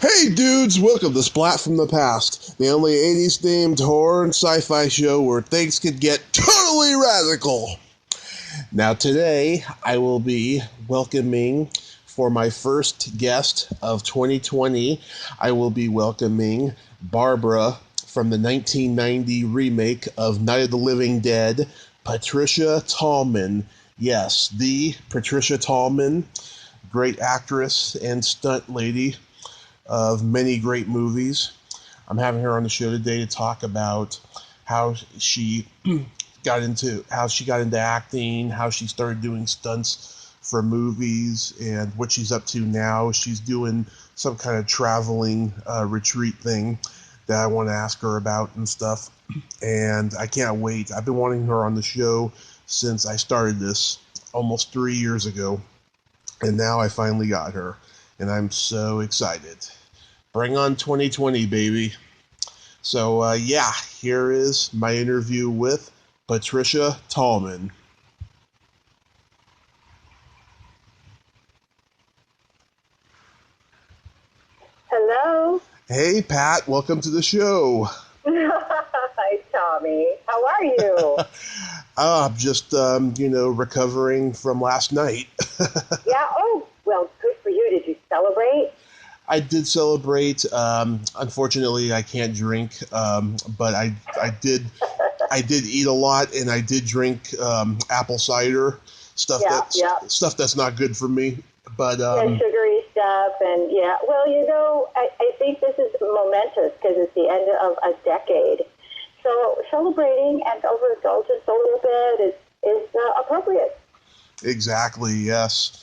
Hey dudes, welcome to Splat from the Past, the only 80s themed horror and sci-fi show where things could get totally radical. Now today, I will be welcoming, for my first guest of 2020, I will be welcoming Barbara from the 1990 remake of Night of the Living Dead, Patricia Tallman. Yes, the Patricia Tallman, great actress and stunt lady of many great movies. I'm having her on the show today to talk about how she got into acting, how she started doing stunts for movies, and what she's up to now. She's doing some kind of traveling retreat thing that I want to ask her about and stuff. And I can't wait. I've been wanting her on the show since I started this almost 3 years ago. And now I finally got her. And I'm so excited. Bring on 2020, baby. So, here is my interview with Patricia Tallman. Hello. Hey, Pat. Welcome to the show. Hi, Tommy. How are you? I'm just, recovering from last night. Yeah. Oh, well, good for you. Did you celebrate? I did celebrate. Unfortunately, I can't drink, but I did eat a lot, and I did drink apple cider stuff that's not good for me. But sugary stuff, and well, I think this is momentous because it's the end of a decade. So celebrating and overindulgence a little bit is appropriate. Exactly. Yes.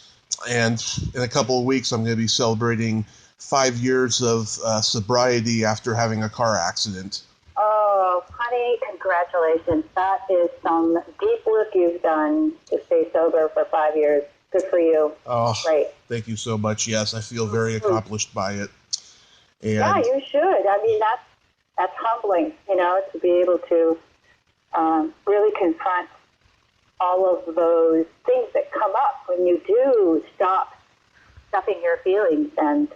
And in a couple of weeks, I'm going to be celebrating 5 years of sobriety after having a car accident. Oh, honey, congratulations. That is some deep work you've done to stay sober for 5 years. Good for you. Oh, great. Thank you so much. Yes, I feel very accomplished by it. And yeah, you should. I mean, that's humbling, to be able to really confront all of those things that come up when you do stop stuffing your feelings and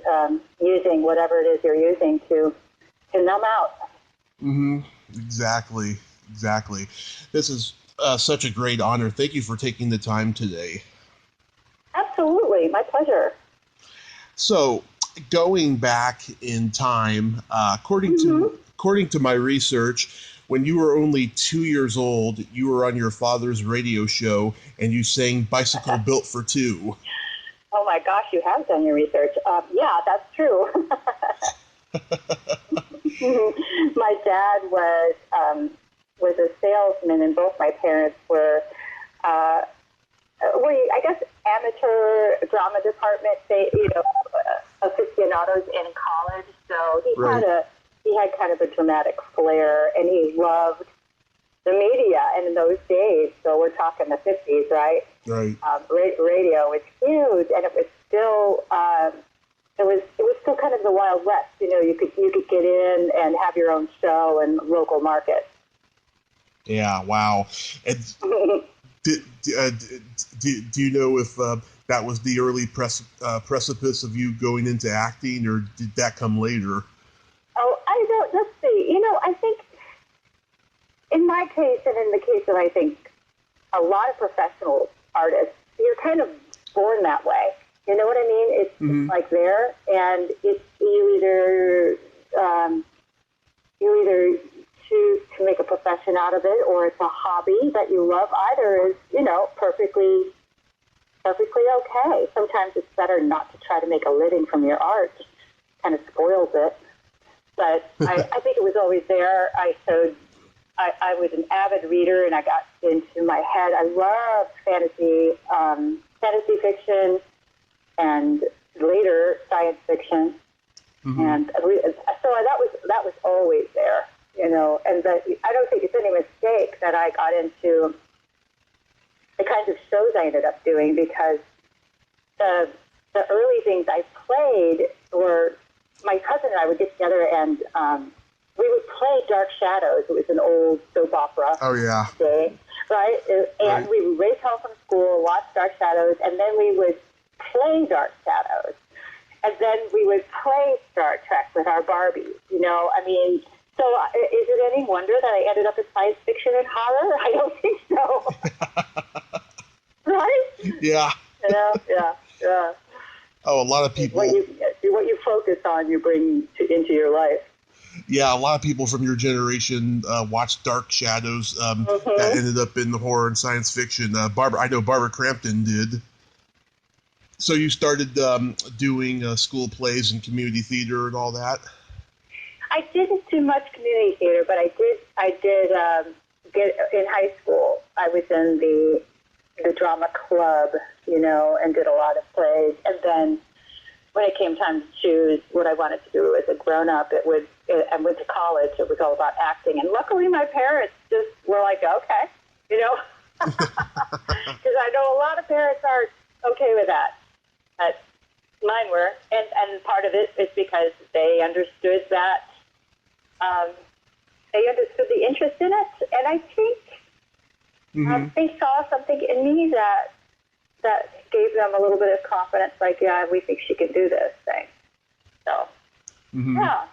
using whatever it is you're using to numb out. Mm-hmm. Exactly. This is such a great honor. Thank you for taking the time today. Absolutely. My pleasure. So, going back in time, according to my research, when you were only 2 years old, you were on your father's radio show and you sang Bicycle Built for Two. Oh my gosh, you have done your research. Yeah, that's true. My dad was a salesman, and both my parents were, I guess, amateur drama department, aficionados in college. So he had kind of a dramatic flair, and he loved the media. And in those days, so we're talking the 50s, right? Right. Radio was huge, and it was still still kind of the Wild West. You could get in and have your own show and local market. Yeah. Wow. And do you know if that was the early precipice of you going into acting, or did that come later? Oh, I don't. Let's see. I think in my case, and in the case of I think a lot of professional artists, you're kind of born that way. You know what I mean? It's like there, and it's you either choose to make a profession out of it, or it's a hobby that you love. Either is perfectly okay. Sometimes it's better not to try to make a living from your art; just kind of spoils it. But I think it was always there. I was an avid reader, and I got into my head. I loved fantasy fiction, and later science fiction, and so that was always there, And I don't think it's any mistake that I got into the kinds of shows I ended up doing, because the early things I played were my cousin and I would get together and we would play Dark Shadows. It was an old soap opera. Oh, yeah. Day, right? And we would race home from school, watch Dark Shadows, and then we would play Dark Shadows. And then we would play Dark our Barbies, you know? I mean, so is it any wonder that I ended up in science fiction and horror? I don't think so. Right? Yeah. Yeah. Oh, a lot of people. What you focus on, you bring into your life. Yeah, a lot of people from your generation watched Dark Shadows that ended up in the horror and science fiction. I know Barbara Crampton did. So you started doing school plays and community theater and all that? I didn't do much community theater, but I did get in high school. I was in the drama club, you know, and did a lot of plays. And then when it came time to choose what I wanted to do as a grown-up, I went to college. It was all about acting. And luckily my parents just were like, okay, you know, because I know a lot of parents aren't okay with that. But mine were. And part of it is because they understood that, they understood the interest in it. And I think they saw something in me that gave them a little bit of confidence, like, yeah, we think she can do this thing. So, yeah.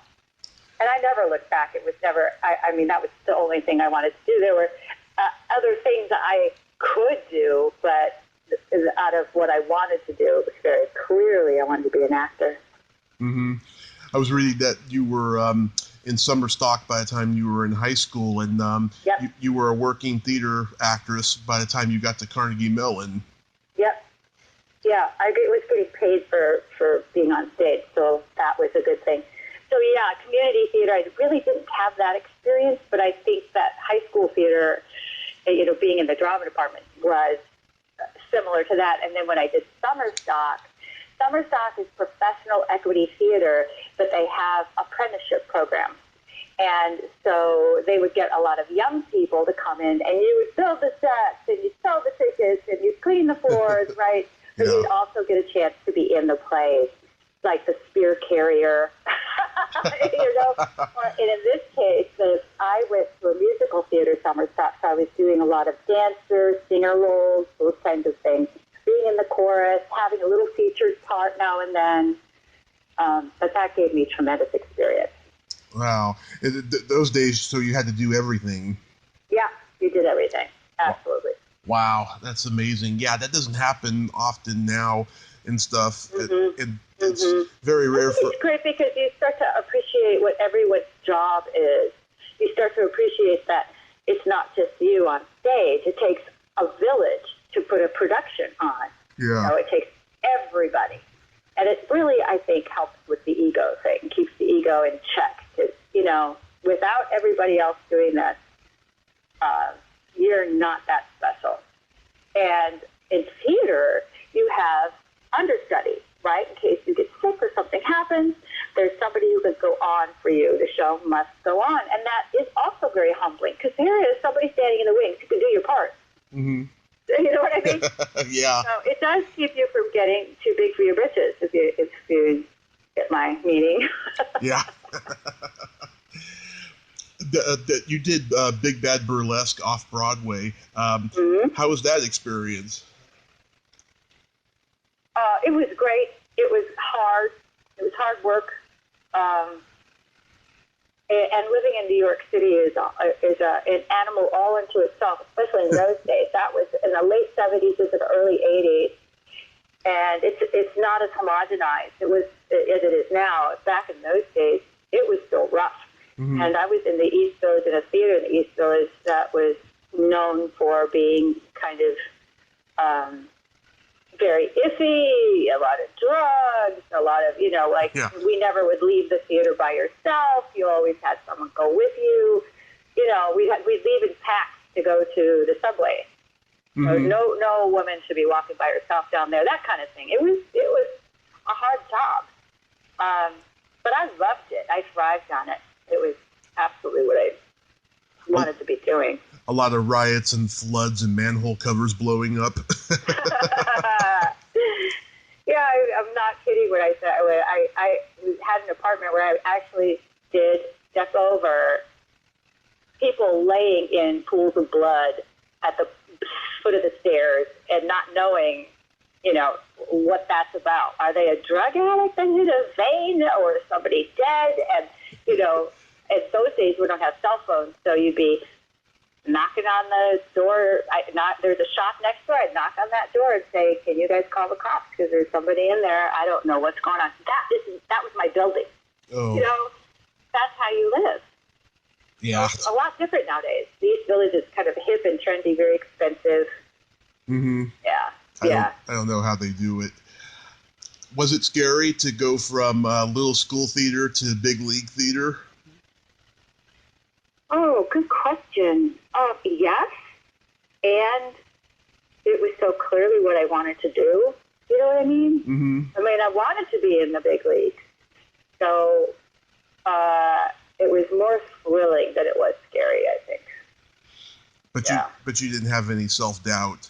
And I never looked back. It was never, I mean, that was the only thing I wanted to do. There were other things that I could do, but out of what I wanted to do, it was very clearly I wanted to be an actor. I was reading that you were in summer stock by the time you were in high school, and you were a working theater actress by the time you got to Carnegie Mellon. Yep. Yeah, I was getting paid for being on stage, so that was a good thing. So, yeah, community theater, I really didn't have that experience, but I think that high school theater, you know, being in the drama department was similar to that. And then when I did summer stock is professional equity theater, but they have apprenticeship programs. And so they would get a lot of young people to come in, and you would fill the sets, and you'd sell the tickets, and you'd clean the floors, right? But you'd also get a chance to be in the plays, like the spear carrier, you know? And in this case, I went to a musical theater summer stock, so I was doing a lot of dancers, singer roles, those kinds of things. Being in the chorus, having a little featured part now and then. But that gave me tremendous experience. Wow. Those days, so you had to do everything. Yeah, you did everything. Absolutely. Wow, that's amazing. Yeah, that doesn't happen often now and stuff. It's very rare. It's great because you start to appreciate what everyone's job is. You start to appreciate that it's not just you on stage. It takes a village to put a production on. Yeah. You know, it takes everybody. And it really, I think, helps with the ego thing, keeps the ego in check. Because, you know, without everybody else doing that, you're not that special. And in theater, you have understudy, right? In case you get sick or something happens, there's somebody who can go on for you. The show must go on. And that is also very humbling, because here is somebody standing in the wings who can do your part. You know what I mean? Yeah. So it does keep you from getting too big for your britches, if you get my meaning. Yeah. You did Big Bad Burlesque off-Broadway. How was that experience? It was great. It was hard. It was hard work. And living in New York City is an animal all into itself, especially in those days. That was in the late 70s into the early 80s. And it's not as homogenized as it is now. Back in those days, it was still rough. And I was in the East Village, in a theater in the East Village that was known for being kind of very iffy, a lot of drugs, a lot of, you know, like we never would leave the theater by yourself. You always had someone go with you. You know, we'd leave in packs to go to the subway. So no woman should be walking by herself down there, that kind of thing. It was a hard job. But I loved it. I thrived on it. It was absolutely what I wanted to be doing. A lot of riots and floods and manhole covers blowing up. Yeah, I'm not kidding when I said I had an apartment where I actually did step over people laying in pools of blood at the foot of the stairs and not knowing you know, what that's about. Are they a drug addict that hit a vein, or is somebody dead? And, you know, in those days we don't have cell phones, so you'd be knocking on the door. There's a shop next door. I'd knock on that door and say, "Can you guys call the cops? Because there's somebody in there. I don't know what's going on." That was my building. Oh. You know, that's how you live. Yeah. It's a lot different nowadays. These villages kind of hip and trendy, very expensive. Mm-hmm. Yeah. I don't know how they do it. Was it scary to go from little school theater to big league theater? Oh, good question. Yes, and it was so clearly what I wanted to do. You know what I mean? Mm-hmm. I mean, I wanted to be in the big leagues. So it was more thrilling than it was scary, I think. But you didn't have any self-doubt.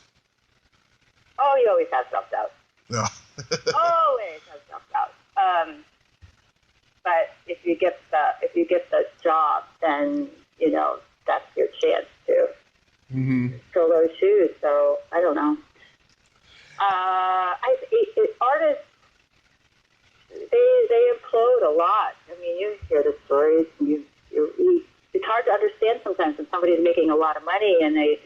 Oh, you always have self-doubt. Yeah. Always have self-doubt. But if you get the job, then you know that's your chance to fill those shoes. So I don't know. Artists they implode a lot. I mean, you hear the stories. And it's hard to understand sometimes when somebody's making a lot of money and they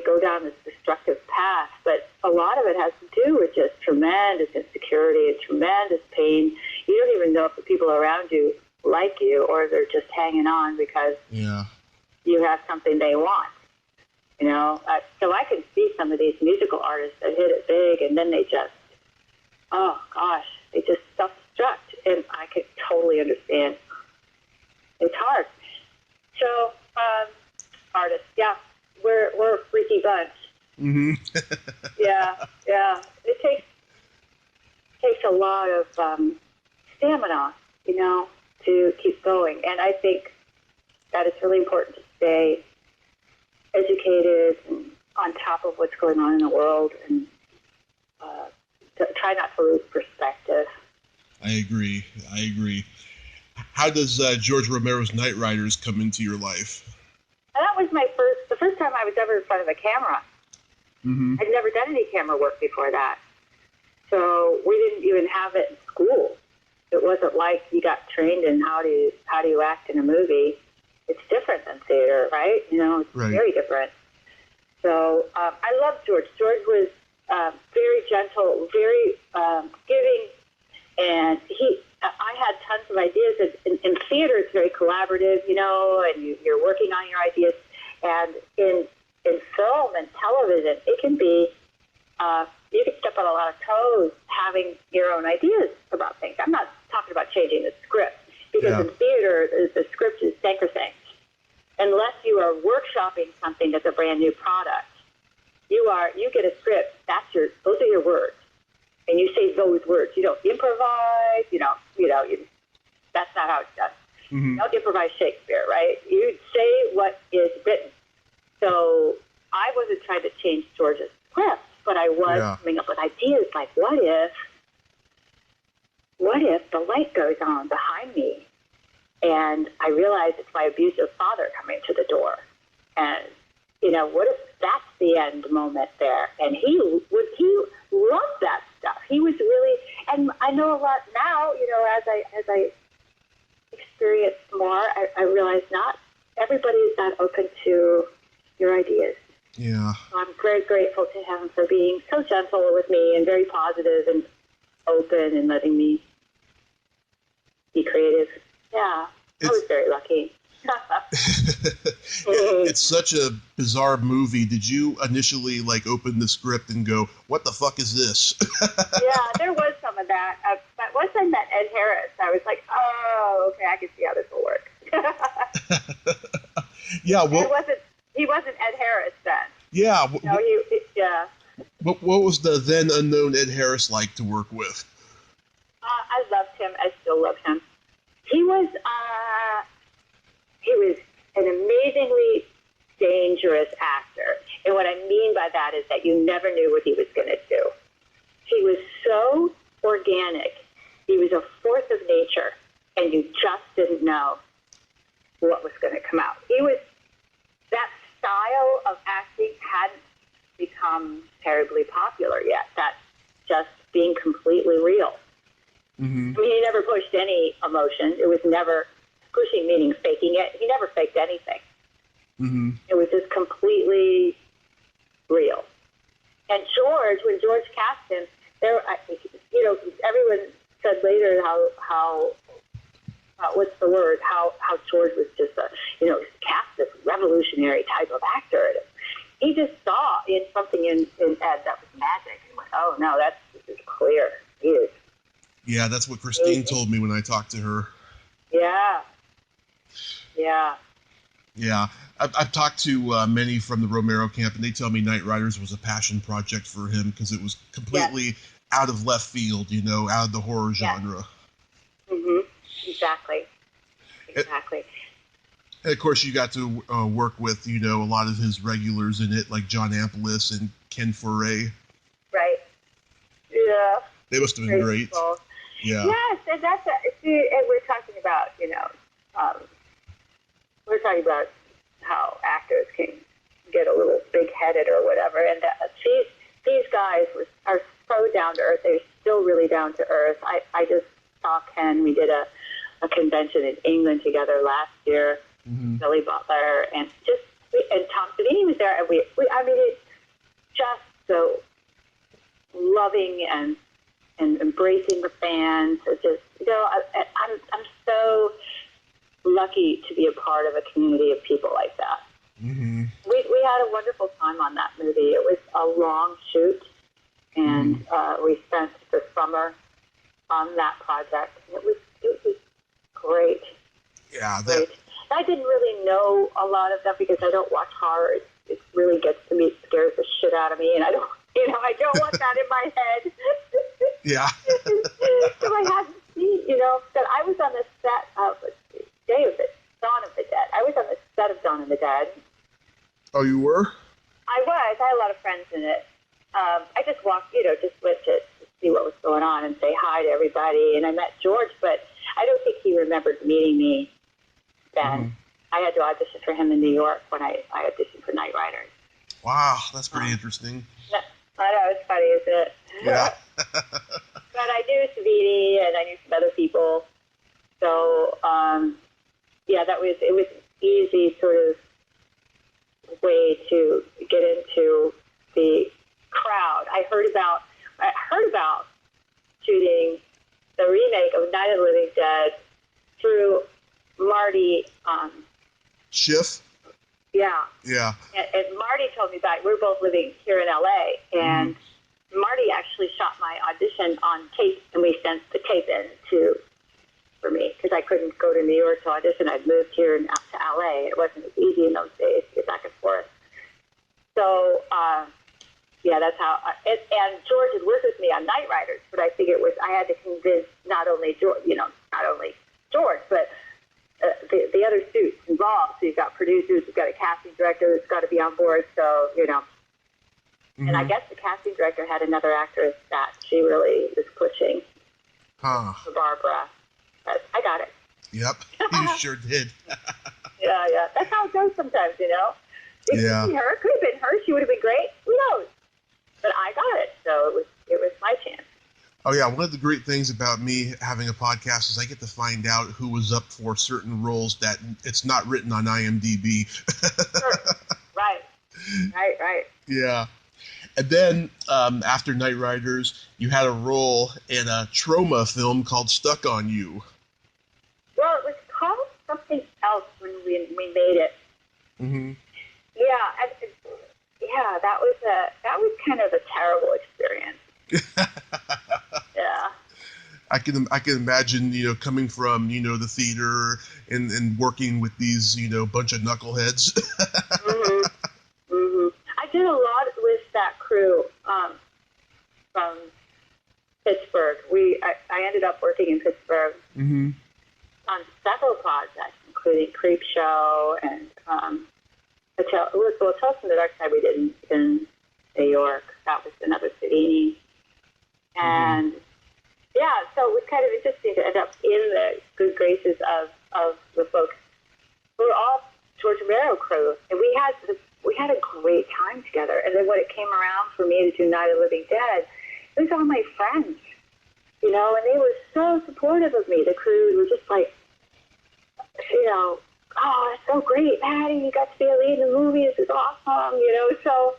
go down this destructive path. But a lot of it has to do with just tremendous insecurity and tremendous pain. You don't even know if the people around you like you or they're just hanging on because you have something they want. You know, so I can see some of these musical artists that hit it big and then they just, oh gosh, they just self-destruct, and I can totally understand. It's hard. So, artists, yeah, we're a freaky bunch. Mm-hmm. yeah. It takes a lot of stamina, you know, to keep going, and I think that it's really important to stay educated and on top of what's going on in the world, and to try not to lose perspective. I agree. How does George Romero's Nightriders come into your life? And that was the first time I was ever in front of a camera. Mm-hmm. I'd never done any camera work before that. So we didn't even have it in school. It wasn't like you got trained in how do you act in a movie. It's different than theater, right? You know, it's very different. So I love George. George was very gentle, very giving, and I had tons of ideas. In theater, it's very collaborative, you know, and you're working on your ideas. And in film and television, it can be, you can step on a lot of toes having your own ideas about things. I'm not talking about changing the script, because in theater, the script is sacrosanct. Unless you are workshopping something that's a brand new product, you get a script, those are your words. And you say those words. You don't improvise, that's not how it's done. Mm-hmm. You don't improvise Shakespeare, right? You say what is written. So I wasn't trying to change George's script, but I was coming up with ideas like, what if the light goes on behind me and I realize it's my abusive father coming to the door? And, what if that's the end moment there? And he loved that stuff. He was really, and I know a lot now, as I experience more, I realize not everybody is that open to your ideas. Yeah. So I'm very grateful to him for being so gentle with me and very positive and open and letting me be creative. Yeah, I was very lucky. It's such a bizarre movie. Did you initially open the script and go, "What the fuck is this?" Yeah, there was some of that. But once I met Ed Harris, I was like, "Oh, okay, I can see how this will work." Yeah, he wasn't Ed Harris then. Yeah. Yeah. What was the then unknown Ed Harris like to work with? I loved him. I still love him. He was an amazingly dangerous actor. And what I mean by that is that you never knew what he was going to do. He was so organic. He was a force of nature, and you just didn't know what was going to come out. That style of acting hadn't become terribly popular yet. That just being completely real. Mm-hmm. I mean, he never pushed any emotion. It was never pushing, meaning faking it. He never faked anything. Mm-hmm. It was just completely real. And George, when George cast him, everyone said later how what's the word? How George was just cast this revolutionary type of actor. He just saw something in Ed that was magic, and went, "Oh no, this is clear. He is." Yeah, that's what Christine told me when I talked to her. Yeah. Yeah. Yeah, I've talked to many from the Romero camp, and they tell me Nightriders was a passion project for him because it was completely out of left field, out of the horror genre. Mm-hmm. Exactly. And of course, you got to work with, a lot of his regulars in it, like John Amplis and Ken Foray. Right. Yeah. They must have been great. Cool. Yeah. Yes, and and we're talking about, we're talking about how actors can get a little big-headed or whatever, and these guys are so down to earth. They're still really down to earth. I just saw Ken. We did a convention in England together last year. Mm-hmm. Billy Butler and Tom Savini was there, and it's just so loving and embracing the fans. It's just I'm so lucky to be a part of a community of people like that. Mm-hmm. We had a wonderful time on that movie. It was a long shoot, and we spent the summer on that project. It was great. Yeah, great. I didn't really know a lot of them because I don't watch horror. It really gets to me, it scares the shit out of me, and I don't want that in my head. Yeah. So I hadn't seen, that I was on the set of Dawn of the Dead. I was on the set of Dawn of the Dead. Oh, you were? I was. I had a lot of friends in it. I just walked, just went to see what was going on and say hi to everybody. And I met George, but I don't think he remembered meeting me then. Mm-hmm. I had to audition for him in New York when I auditioned for Nightriders. Wow, that's pretty interesting. I know, it's funny, isn't it? Yeah. But I knew Savini and I knew some other people. So, it was easy sort of way to get into the crowd. I heard about shooting the remake of Night of the Living Dead through Marty. Schiff? Yeah. Yeah. And Marty told me about it. We're both living here in L.A., and Marty actually shot my audition on tape, and we sent the tape in for me because I couldn't go to New York to audition. I'd moved here to L.A. It wasn't as easy in those days to get back and forth. So, that's how. And George had worked with me on Nightriders, but I think I had to convince not only George, but the other suits involved. So you've got producers, you've got a casting director that's got to be on board. So and I guess the casting director had another actress that she really was pushing. For Barbara, but I got it. Yep, you sure did. Yeah. That's how it goes sometimes, It could be her. It could have been her. She would have been great. Who knows? But I got it, so it was my chance. Oh, yeah, one of the great things about me having a podcast is I get to find out who was up for certain roles that it's not written on IMDb. Sure. Right. Yeah. And then after Nightriders, you had a role in a trauma film called Stuck on You. Well, it was called something else when we made it. Mm-hmm. Yeah, that was kind of a terrible experience. Yeah. I can imagine, coming from, the theater and working with these, bunch of knuckleheads. I did a lot with that crew from Pittsburgh. I ended up working in Pittsburgh on several projects, including Creepshow and Tales from the Dark Side we did in New York. That was another Savini. And so it was kind of interesting to end up in the good graces of the folks who were all George Romero crew, and we had a great time together. And then when it came around for me to do Night of the Living Dead, it was all my friends, you know, and they were so supportive of me. The crew were just like, you know, oh, that's so great, Patty, you got to be a lead in the movie, this is awesome, you know, so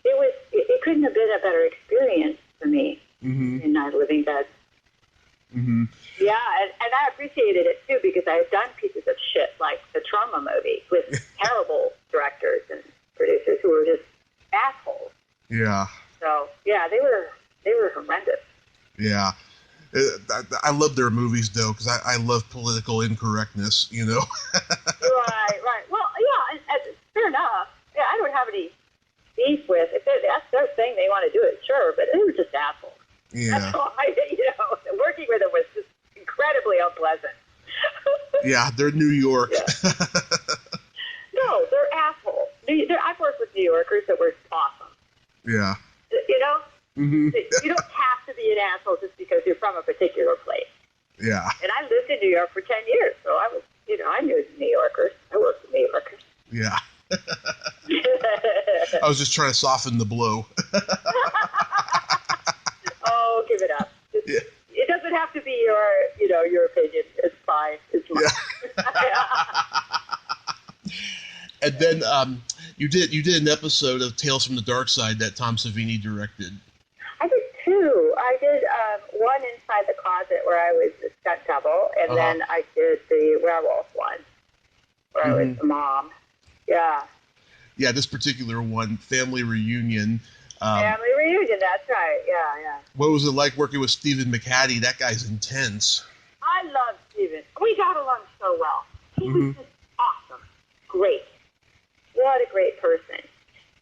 it couldn't have been a better experience for me in Night of the Living Dead. Mm-hmm. Yeah, and I appreciated it, too, because I had done pieces of shit like the Trauma movie with terrible directors and producers who were just assholes. Yeah. So, yeah, they were horrendous. Yeah. I love their movies, though, because I love political incorrectness, you know? Right. Well, yeah, and fair enough. Yeah, I don't have any beef with. If that's their thing, they want to do it, sure, but they were just assholes. Yeah. That's why, you know, working with them was just incredibly unpleasant. Yeah, they're New York. Yeah. No, they're assholes. I've worked with New Yorkers that were awesome. Yeah. You know? Mm-hmm. You don't have to be an asshole just because you're from a particular place. Yeah. And I lived in New York for 10 years, so I was, you know, I knew New Yorkers. I worked with New Yorkers. Yeah. I was just trying to soften the blow. Oh, give it up. Yeah. It doesn't have to be your opinion. It's fine. It's mine. Yeah. And then you did an episode of Tales from the Dark Side that Tom Savini directed. I did two. I did one Inside the Closet where I was the stunt double, and then I did the werewolf one where I was the mom. Yeah. Yeah, this particular one, Family Reunion. Family Reunion, that's right. Yeah. What was it like working with Stephen McHattie? That guy's intense. I love Stephen. We got along so well. He was just awesome. Great. What a great person.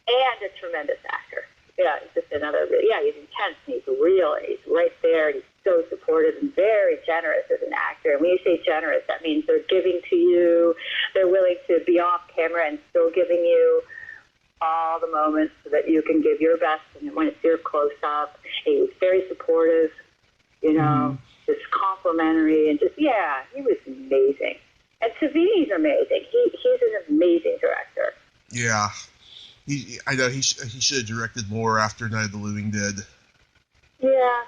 And a tremendous actor. Yeah, he's just another, he's intense. He's real. He's right there. He's so supportive and very generous as an actor. And when you say generous, that means they're giving to you. They're willing to be off camera and still giving you all the moments so that you can give your best. And when it's your close-up, he was very supportive, you know, just complimentary. And just, he was amazing. And Savini's amazing. He's an amazing director. Yeah. I know he should have directed more after Night of the Living Dead. Yeah,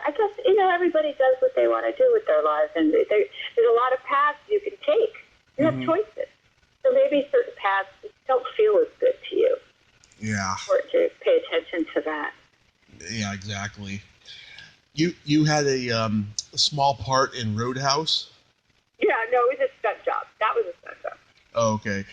I guess, you know, everybody does what they want to do with their lives, and there's a lot of paths you can take. You have choices. So maybe certain paths just don't feel as good to you. Yeah. Or to pay attention to that. Yeah, exactly. You had a small part in Roadhouse? Yeah, no, it was a stunt job. That was a stunt job. Oh, okay.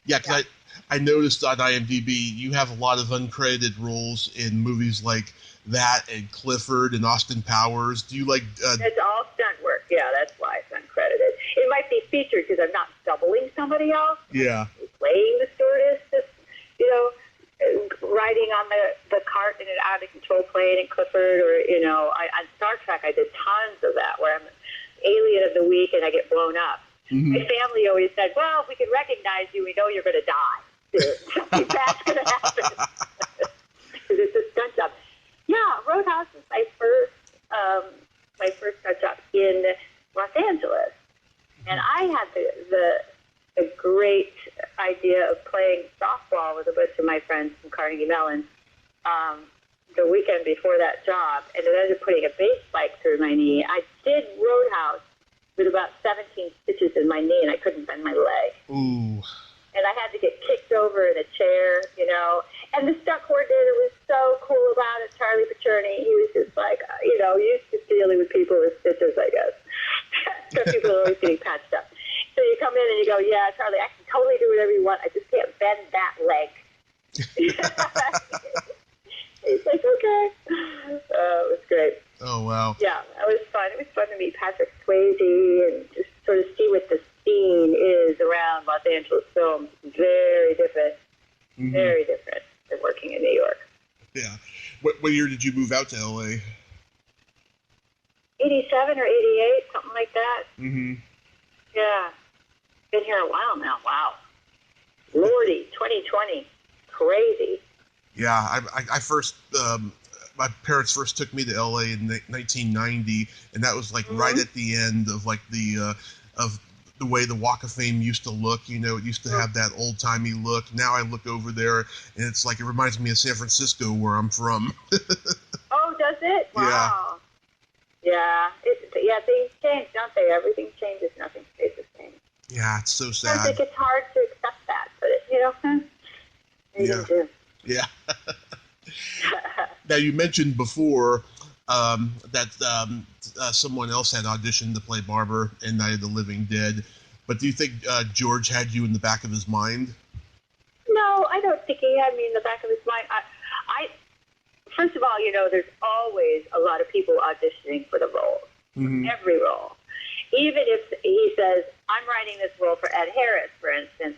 Yeah, because I noticed on IMDb you have a lot of uncredited roles in movies like that and Clifford and Austin Powers. Do you like... It's all stunt work. Yeah, that's why it's uncredited. It might be featured because I'm not doubling somebody else. Yeah. I'm playing the stewardess, just, you know, riding on the cart in an out-of-control plane in Clifford, or, you know, on Star Trek I did tons of that where I'm alien of the week and I get blown up. My family always said, well, if we can recognize you, we know you're going to die. Something bad's going to happen. Because it's a stunt job. Yeah, Roadhouse was my first stunt job in Los Angeles. And I had the great idea of playing softball with a bunch of my friends from Carnegie Mellon the weekend before that job. And then I ended up putting a base spike through my knee. I did Roadhouse with about 17 stitches in my knee, and I couldn't bend my leg. Ooh. And I had to get kicked over in a chair, you know. And the stunt coordinator was so cool about it, Charlie Pacherny. He was just like, you know, used to dealing with people with stitches, I guess. So people are always getting patched up. So you come in and you go, yeah, Charlie, I can totally do whatever you want. I just can't bend that leg. He's like, okay. It was great. Oh, wow. Yeah, it was fun. It was fun to meet Patrick Swayze and just sort of see what the scene is around Los Angeles film. Very different. Very different than working in New York. Yeah. What year did you move out to L.A.? 87 or 88, something like that. Mm-hmm. Yeah. Been here a while now. Wow. Lordy, 2020. Crazy. Yeah, I first... my parents first took me to LA in 1990, and that was like right at the end of like the of the way the Walk of Fame used to look. You know, it used to have that old-timey look. Now I look over there, and it's like it reminds me of San Francisco, where I'm from. Oh, does it? Wow. Yeah. Yeah, things change, don't they? Everything changes. Nothing stays the same. Yeah, it's so sad. I think it's hard to accept that, but, you know, you do. Yeah. Now, you mentioned before that someone else had auditioned to play Barbara in Night of the Living Dead, but do you think George had you in the back of his mind? No, I don't think he had me in the back of his mind. I first of all, you know, there's always a lot of people auditioning for the role, every role. Even if he says, I'm writing this role for Ed Harris, for instance,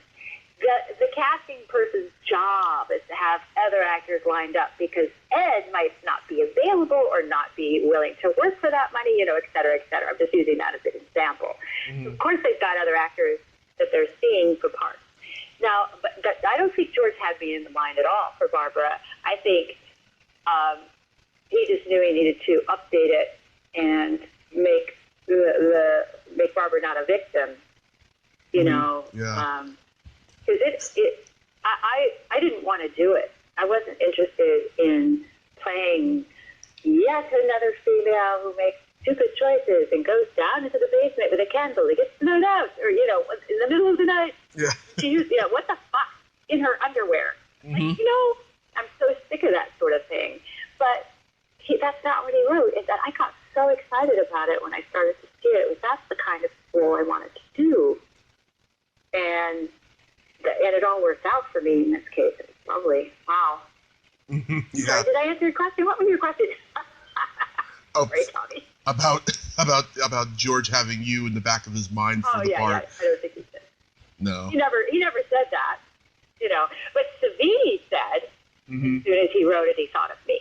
the casting person's job is to have other actors lined up because Ed might not be available or not be willing to work for that money, you know, et cetera, et cetera. I'm just using that as an example. So of course, they've got other actors that they're seeing for parts. Now, but I don't think George had me in the mind at all for Barbara. I think he just knew he needed to update it and make Barbara not a victim, you know. Yeah. Because I didn't want to do it. I wasn't interested in playing yet another female who makes stupid choices and goes down into the basement with a candle and gets blown out, or, you know, in the middle of the night. Yeah. What the fuck? In her underwear. Like, you know, I'm so sick of that sort of thing. But that's not what he wrote. And I got so excited about it when I started to see it. That's the kind of role I wanted to do. And it all worked out for me in this case. It was lovely. Wow. Yeah. Sorry, did I answer your question? What was your question? Sorry, Tommy. About George having you in the back of his mind for the part. Yeah. I don't think he did. No. He never said that, you know. But Savini said, as soon as he wrote it, he thought of me.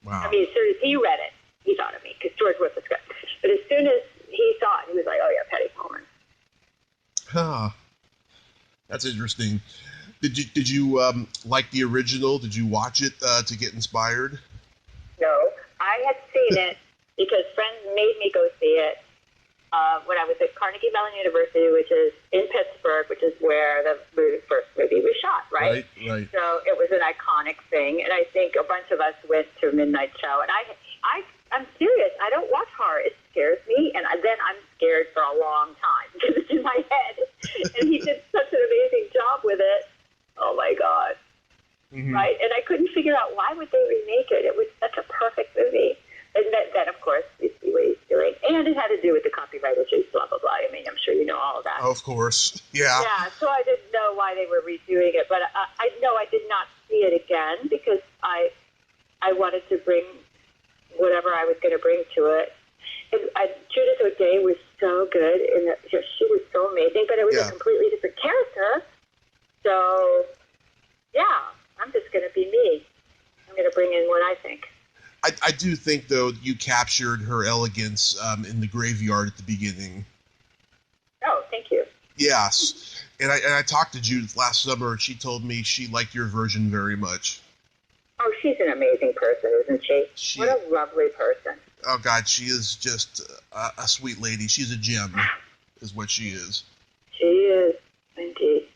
Wow. I mean, as soon as he read it, he thought of me, because George wrote the script. But as soon as he saw it, he was like, oh, yeah, Patty Tallman. Huh. That's interesting. Did you like the original? Did you watch it to get inspired? No, I had seen it because friends made me go see it when I was at Carnegie Mellon University, which is in Pittsburgh, which is where the first movie was shot, right? Right. So it was an iconic thing, and I think a bunch of us went to a midnight show. And I'm serious. I don't watch horror. It scares me, and then I'm scared for a long time because it's in my head. And he did such an amazing job with it. Oh, my God. Right? And I couldn't figure out why would they remake it. It was such a perfect movie. And then, of course, you see what he's doing. And it had to do with the copyright issues, blah, blah, blah. I mean, I'm sure you know all of that. Of course. Yeah. Yeah, so I didn't know why they were redoing it. But I know I did not see it again because I wanted to bring whatever I was going to bring to it. And Judith O'Dea was so good, and she was so amazing, but it was a completely different character. So, yeah, I'm just going to be me. I'm going to bring in what I think. I do think, though, you captured her elegance in the graveyard at the beginning. Oh, thank you. Yes. And I talked to Judith last summer, and she told me she liked your version very much. Oh, she's an amazing person, isn't she? What a lovely person. Oh, God, she is just a sweet lady. She's a gem, is what she is. She is, indeed.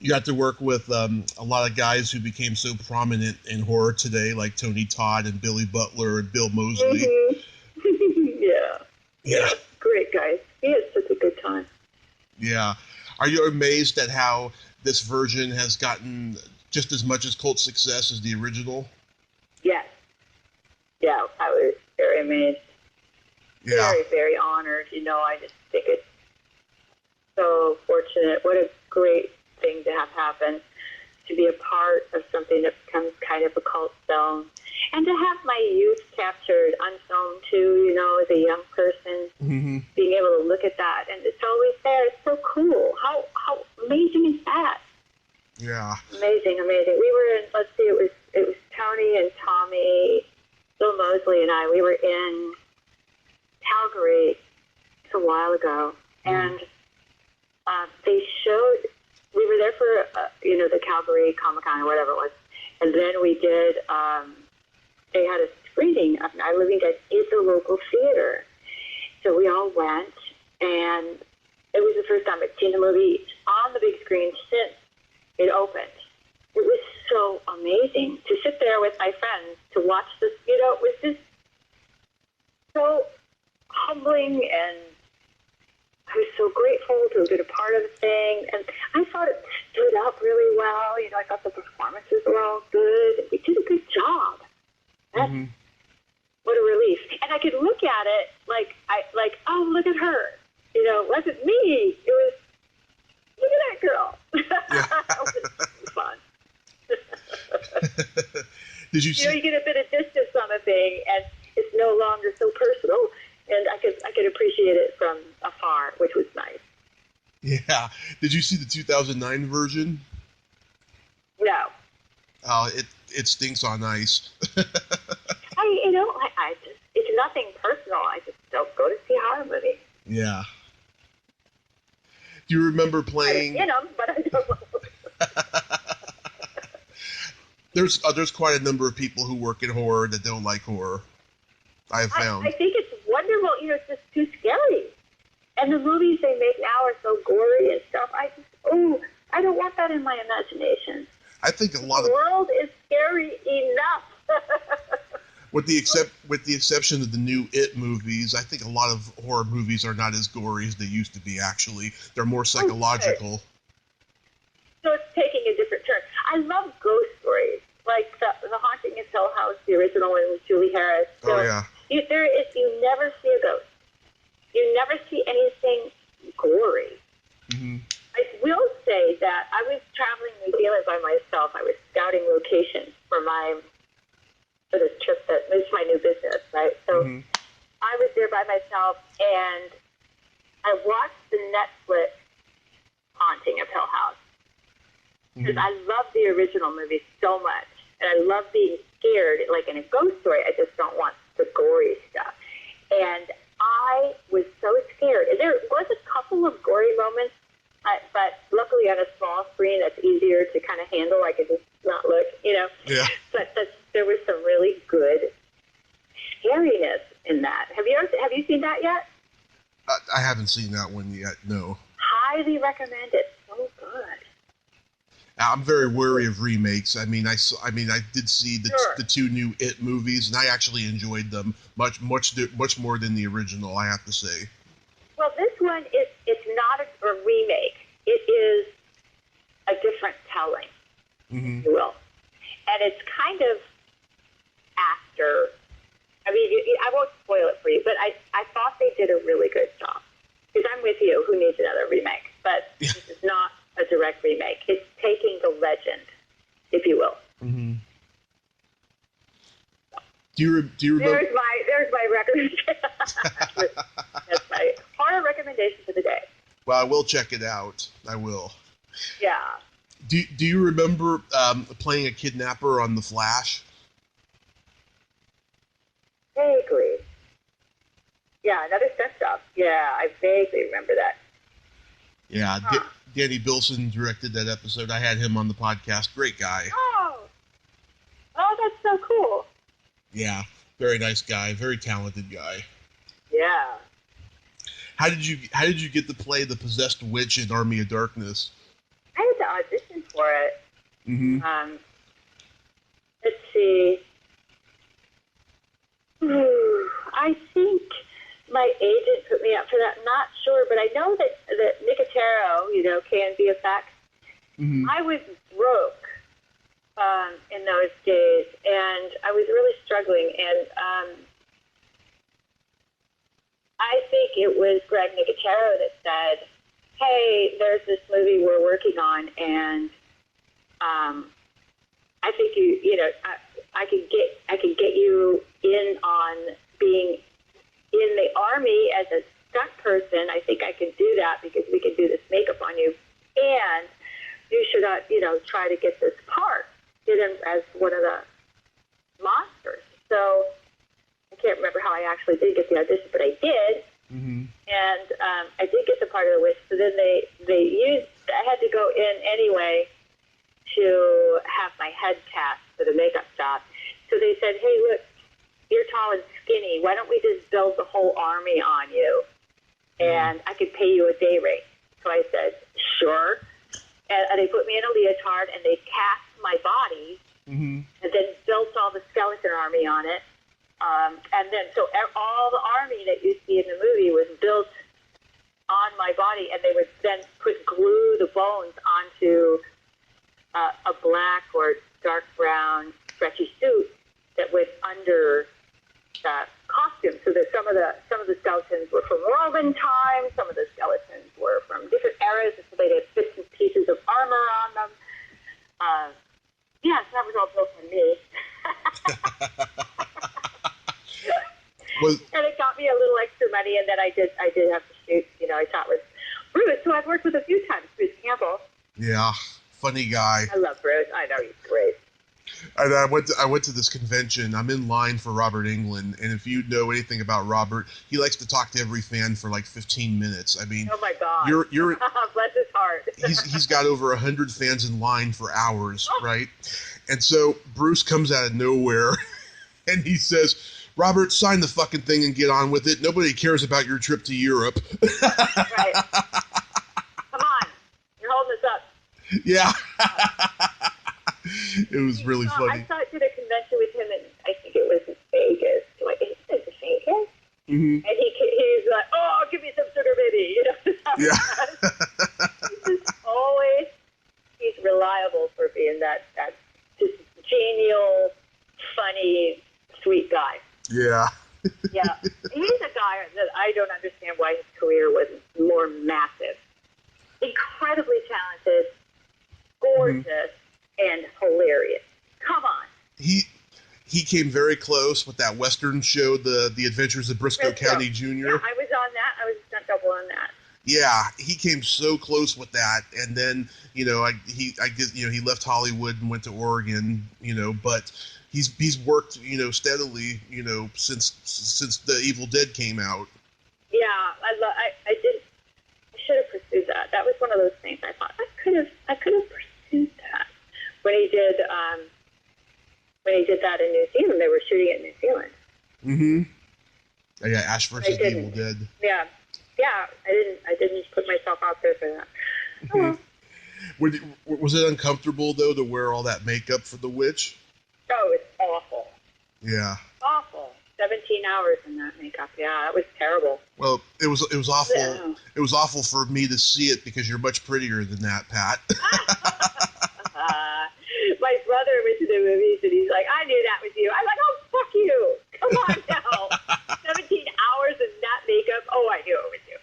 You got to work with a lot of guys who became so prominent in horror today, like Tony Todd and Billy Butler and Bill Moseley. Yeah. Great guys. He had such a good time. Yeah. Are you amazed at how this version has gotten just as much as cult success as the original? Yes. Yeah, I was very amazed. Yeah. Very, very honored. You know, I just think it's so fortunate. What a great thing to have happen, to be a part of something that becomes kind of a cult film, and to have my youth captured on film too, you know, as a young person, being able to look at that, and it's always there. It's so cool. How amazing is that? Yeah. Amazing. We were in, let's see, it was Tony and Tommy, Bill Moseley and I, we were in Calgary a while ago, and they showed, we were there for, the Calgary Comic-Con or whatever it was, and then we did, they had a screening of Night of the Living Dead at the local theater. So we all went, And it was the first time I'd seen the movie on the big screen since it opened. It was so amazing to sit there with my friends to watch this. You know, it was just so humbling, and I was so grateful to have been a part of the thing. And I thought it stood up really well. You know, I thought the performances were all good. We did a good job. That's what a relief. And I could look at it like, oh, look at her. You know, it wasn't me. It was, look at that girl. It was fun. Did you see? You know, you get a bit of distance on a thing, and it's no longer so personal, and I could appreciate it from afar, which was nice. Yeah. Did you see the 2009 version? No. Oh, it stinks on ice. I just, it's nothing personal. I just don't go to see horror movies. Yeah. Do you remember playing? I've seen them, but I don't know. There's quite a number of people who work in horror that don't like horror. I have found. I think it's wonderful. You know, it's just too scary. And the movies they make now are so gory and stuff. I don't want that in my imagination. I think a lot the world is scary enough. With the exception of the new It movies, I think a lot of horror movies are not as gory as they used to be. Actually, they're more psychological. Okay. So it's taking a different turn. I love ghost stories, like the Haunting of Hill House, the original one with Julie Harris. So oh yeah. You never see a ghost. You never see anything gory. Mm-hmm. I will say that I was traveling New Zealand by myself. I was scouting locations for this trip that was my new business, right? So I was there by myself, and I watched the Netflix Haunting of Hill House because I love the original movie so much, and I love being scared. Like in a ghost story, I just don't want the gory stuff. And I was so scared. And there was a couple of gory moments, but luckily on a small screen, that's easier to kind of handle. I could just not look, you know. Yeah. But there was some really good scariness in that. Have you seen that yet? I haven't seen that one yet. No. Highly recommend it. So good. I'm very wary of remakes. I did see the two new It movies, and I actually enjoyed them much more than the original, I have to say. Well, this one it's not a remake. It is a different telling, if you will, and it's kind of after. I mean, I won't spoil it for you, but I thought they did a really good job. Because I'm with you. Who needs another remake? But this is not a direct remake. It's taking the legend, if you will. Mm-hmm. Do you remember? There's my recommendation. That's my horror recommendation for the day. Well, I will check it out. I will. Yeah. Do you remember playing a kidnapper on The Flash? Vaguely. Yeah, another stunt job. Yeah, I vaguely remember that. Yeah, Danny Bilson directed that episode. I had him on the podcast. Great guy. Oh, that's so cool. Yeah, very nice guy. Very talented guy. Yeah. How did you get to play the possessed witch in Army of Darkness? I had to audition for it. Mm-hmm. Let's see. I think my agent put me up for that. I'm not sure, but I know that Nicotero, KNVFX, I was broke in those days, and I was really struggling. And I think it was Greg Nicotero that said, "Hey, there's this movie we're working on, and I think I could get you in on being in the Army as a stunt person. I think I can do that because we can do this makeup on you, and you should try to get this part, get him as one of the monsters." So I can't remember how I actually did get the audition, but I did. Mm-hmm. And I did get the part of the witch. So then I had to go in anyway to have my head cast for the makeup job. So they said, "Hey, look, you're tall and skinny. Why don't we just build the whole army on you?" and I could pay you a day rate. So I said, sure. And they put me in a leotard, and they cast my body, and then built all the skeleton army on it. And then, so all the army that you see in the movie was built on my body, and they would then glue the bones onto a black or dark brown stretchy suit that went under that costume. So that some of the skeletons were from Roman times, some of the skeletons were from different eras, so they had bits and pieces of armor on them. So that was all built on me. And it got me a little extra money, and then I did have to shoot. I shot with Bruce, who I've worked with a few times, Bruce Campbell. Yeah, funny guy. I love Bruce. I know he's great. And I went to this convention. I'm in line for Robert Englund, and if you know anything about Robert, he likes to talk to every fan for like 15 minutes. I mean, oh my God, you're bless his heart. he's got over 100 fans in line for hours, right? And so Bruce comes out of nowhere, and he says, "Robert, sign the fucking thing and get on with it. Nobody cares about your trip to Europe." Right. Come on, you're holding us up. Yeah. It was really funny. I did a convention with him, and I think it was in Vegas. Is it Vegas? Mm-hmm. And he's like, "Oh, give me some sugar, baby." Yeah. He's reliable for being that just genial, funny, sweet guy. Yeah. Yeah. He's a guy that I don't understand why his career wasn't more massive. Incredibly talented, gorgeous, and hilarious. Come on. He came very close with that Western show, The Adventures of Briscoe County Jr. Yeah, I was on that. I was a stunt double on that. Yeah, he came so close with that, and then he left Hollywood and went to Oregon, but he's worked steadily since The Evil Dead came out. Yeah, I should have pursued that. That was one of those things I thought I could have pursued that when he did that in New Zealand. They were shooting it in New Zealand. Mm-hmm. Yeah, Ash versus the Evil Dead. Yeah. Yeah, I didn't put myself out there for that. Oh, well. Was it uncomfortable, though, to wear all that makeup for the witch? Oh, it's awful. Yeah. Awful. 17 hours in that makeup. Yeah, it was terrible. Well, it was awful. Yeah. It was awful for me to see it because you're much prettier than that, Pat. My brother went to the movies, and he's like, "I knew that was you." I'm like, "Oh, fuck you. Come on now." 17 hours in that makeup. Oh, I knew it was you.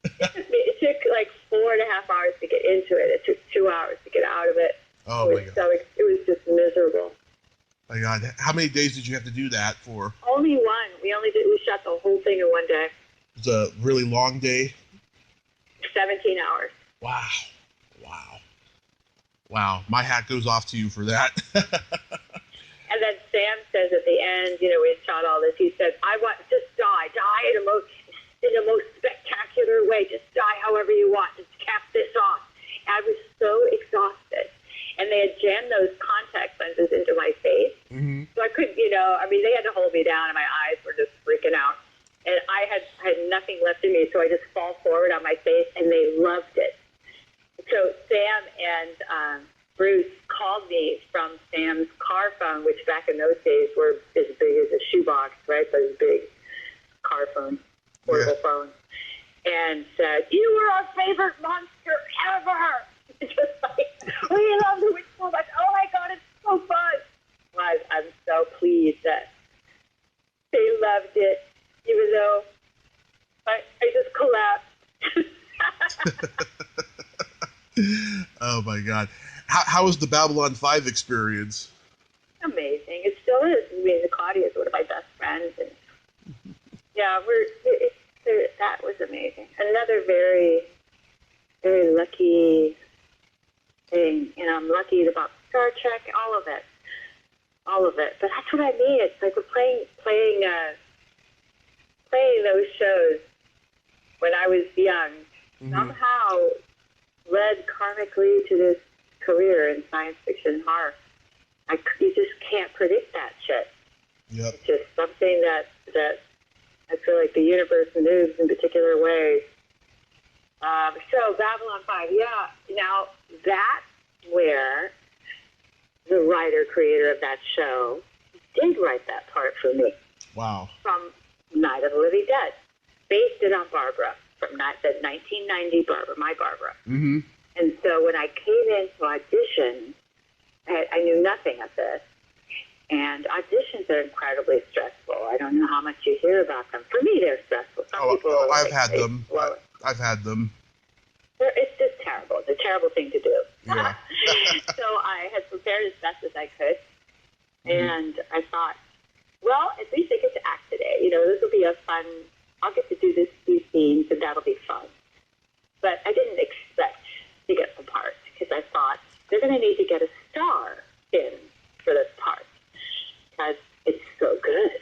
It took like 4.5 hours to get into it. It took 2 hours to get out of it. Oh, my God. It was just miserable. My God. How many days did you have to do that for? Only one. We shot the whole thing in one day. It was a really long day? 17 hours. Wow. My hat goes off to you for that. And then Sam says at the end, we shot all this, he said, "I want, just die in the most spectacular way. Just die however you want. Just cap this off." And I was so exhausted. And they had jammed those contact lenses into my face. Mm-hmm. So I couldn't, they had to hold me down, and my eyes were just freaking out. And I had nothing left in me, so I just fall forward on my face, and they loved it. So Sam and Bruce called me from Sam's car phone, which back in those days were as big as a shoebox, right? Those big car phones, portable phones. And said, "You were our favorite monster ever." Just like, "We love the witch so much. Oh my God, it's so fun." Well, I'm so pleased that they loved it, even though I just collapsed. Oh my God. How was the Babylon 5 experience? Amazing. It still is. Claudia is one of my best friends, and yeah, that was amazing. Another very, very lucky thing. I'm lucky about Star Trek, all of it. But that's what I mean. It's like we're playing those shows when I was young. Mm-hmm. Somehow led karmically to this career in science fiction horror. You just can't predict that shit. Yep. It's just something that I feel like the universe moves in particular ways. So Babylon 5, yeah. Now, that's where the writer-creator of that show did write that part for me. Wow. From Night of the Living Dead. Based it on Barbara, from the 1990 Barbara, my Barbara. Mm-hmm. And so when I came in to audition, I knew nothing of this. And auditions are incredibly stressful. I don't know how much you hear about them. For me, they're stressful. Some people I've had them. I've had them. It's just terrible. It's a terrible thing to do. Yeah. So I had prepared as best as I could. And I thought, well, at least I get to act today. You know, this will be a fun, I'll get to do these scenes, and that'll be fun. But I didn't expect to get the part, because I thought they're going to need to get a star in for this part, because it's so good.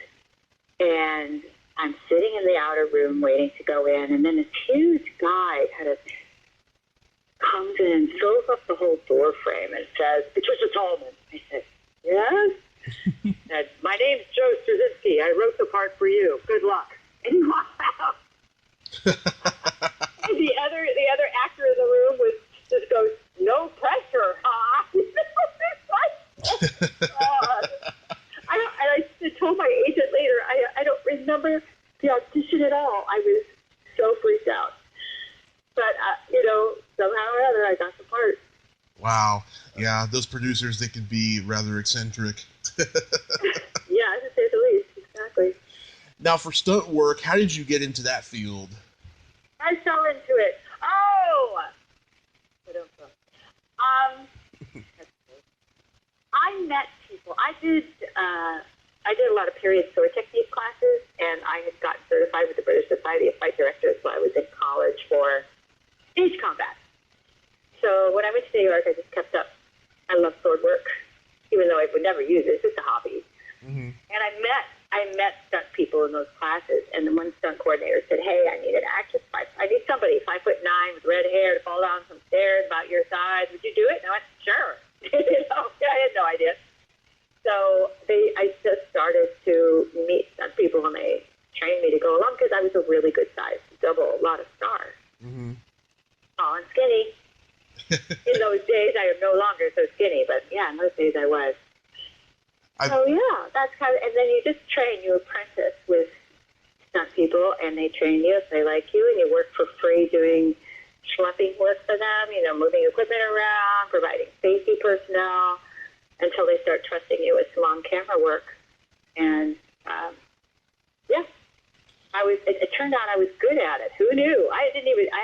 And I'm sitting in the outer room waiting to go in, and then this huge guy kind of comes in and fills up the whole door frame and says, "Patricia Tallman." I said, "Yes?" Said, "My name's Joe Straczynski. I wrote the part for you. Good luck." And he walked out. And the other actor in the room just goes, "No pressure, huh?" I told my agent later, I don't remember the audition at all. I was so freaked out. But, somehow or other, I got the part. Wow. Yeah, those producers, they can be rather eccentric. Yeah, to say the least. Exactly. Now, for stunt work, how did you get into that field? I fell into it. Oh! I met people. I did a lot of period sword technique classes, and I had gotten certified with the British Society of Fight Directors while I was in college for stage combat. So when I went to New York, I just kept up. I love sword work, even though I would never use it. It's just a hobby. Mm-hmm. And I met stunt people in those classes, and the one stunt coordinator said, "Hey, I need an actress. I need somebody 5'9" with red hair to fall down some stairs about your size. Would you do it?" And I went, "Sure." I had no idea. So I just started to meet stunt people, and they trained me to go along because I was a really good size double, a lot of stars. Mm-hmm. Tall and skinny. In those days, I am no longer so skinny, but yeah, in those days I was. So yeah, that's kind of, and then you just train, you apprentice with stunt people, and they train you if they like you, and you work for free doing schlepping work for them, moving equipment around, providing safety personnel, until they start trusting you with some on-camera work. And yeah, it turned out I was good at it. Who knew? I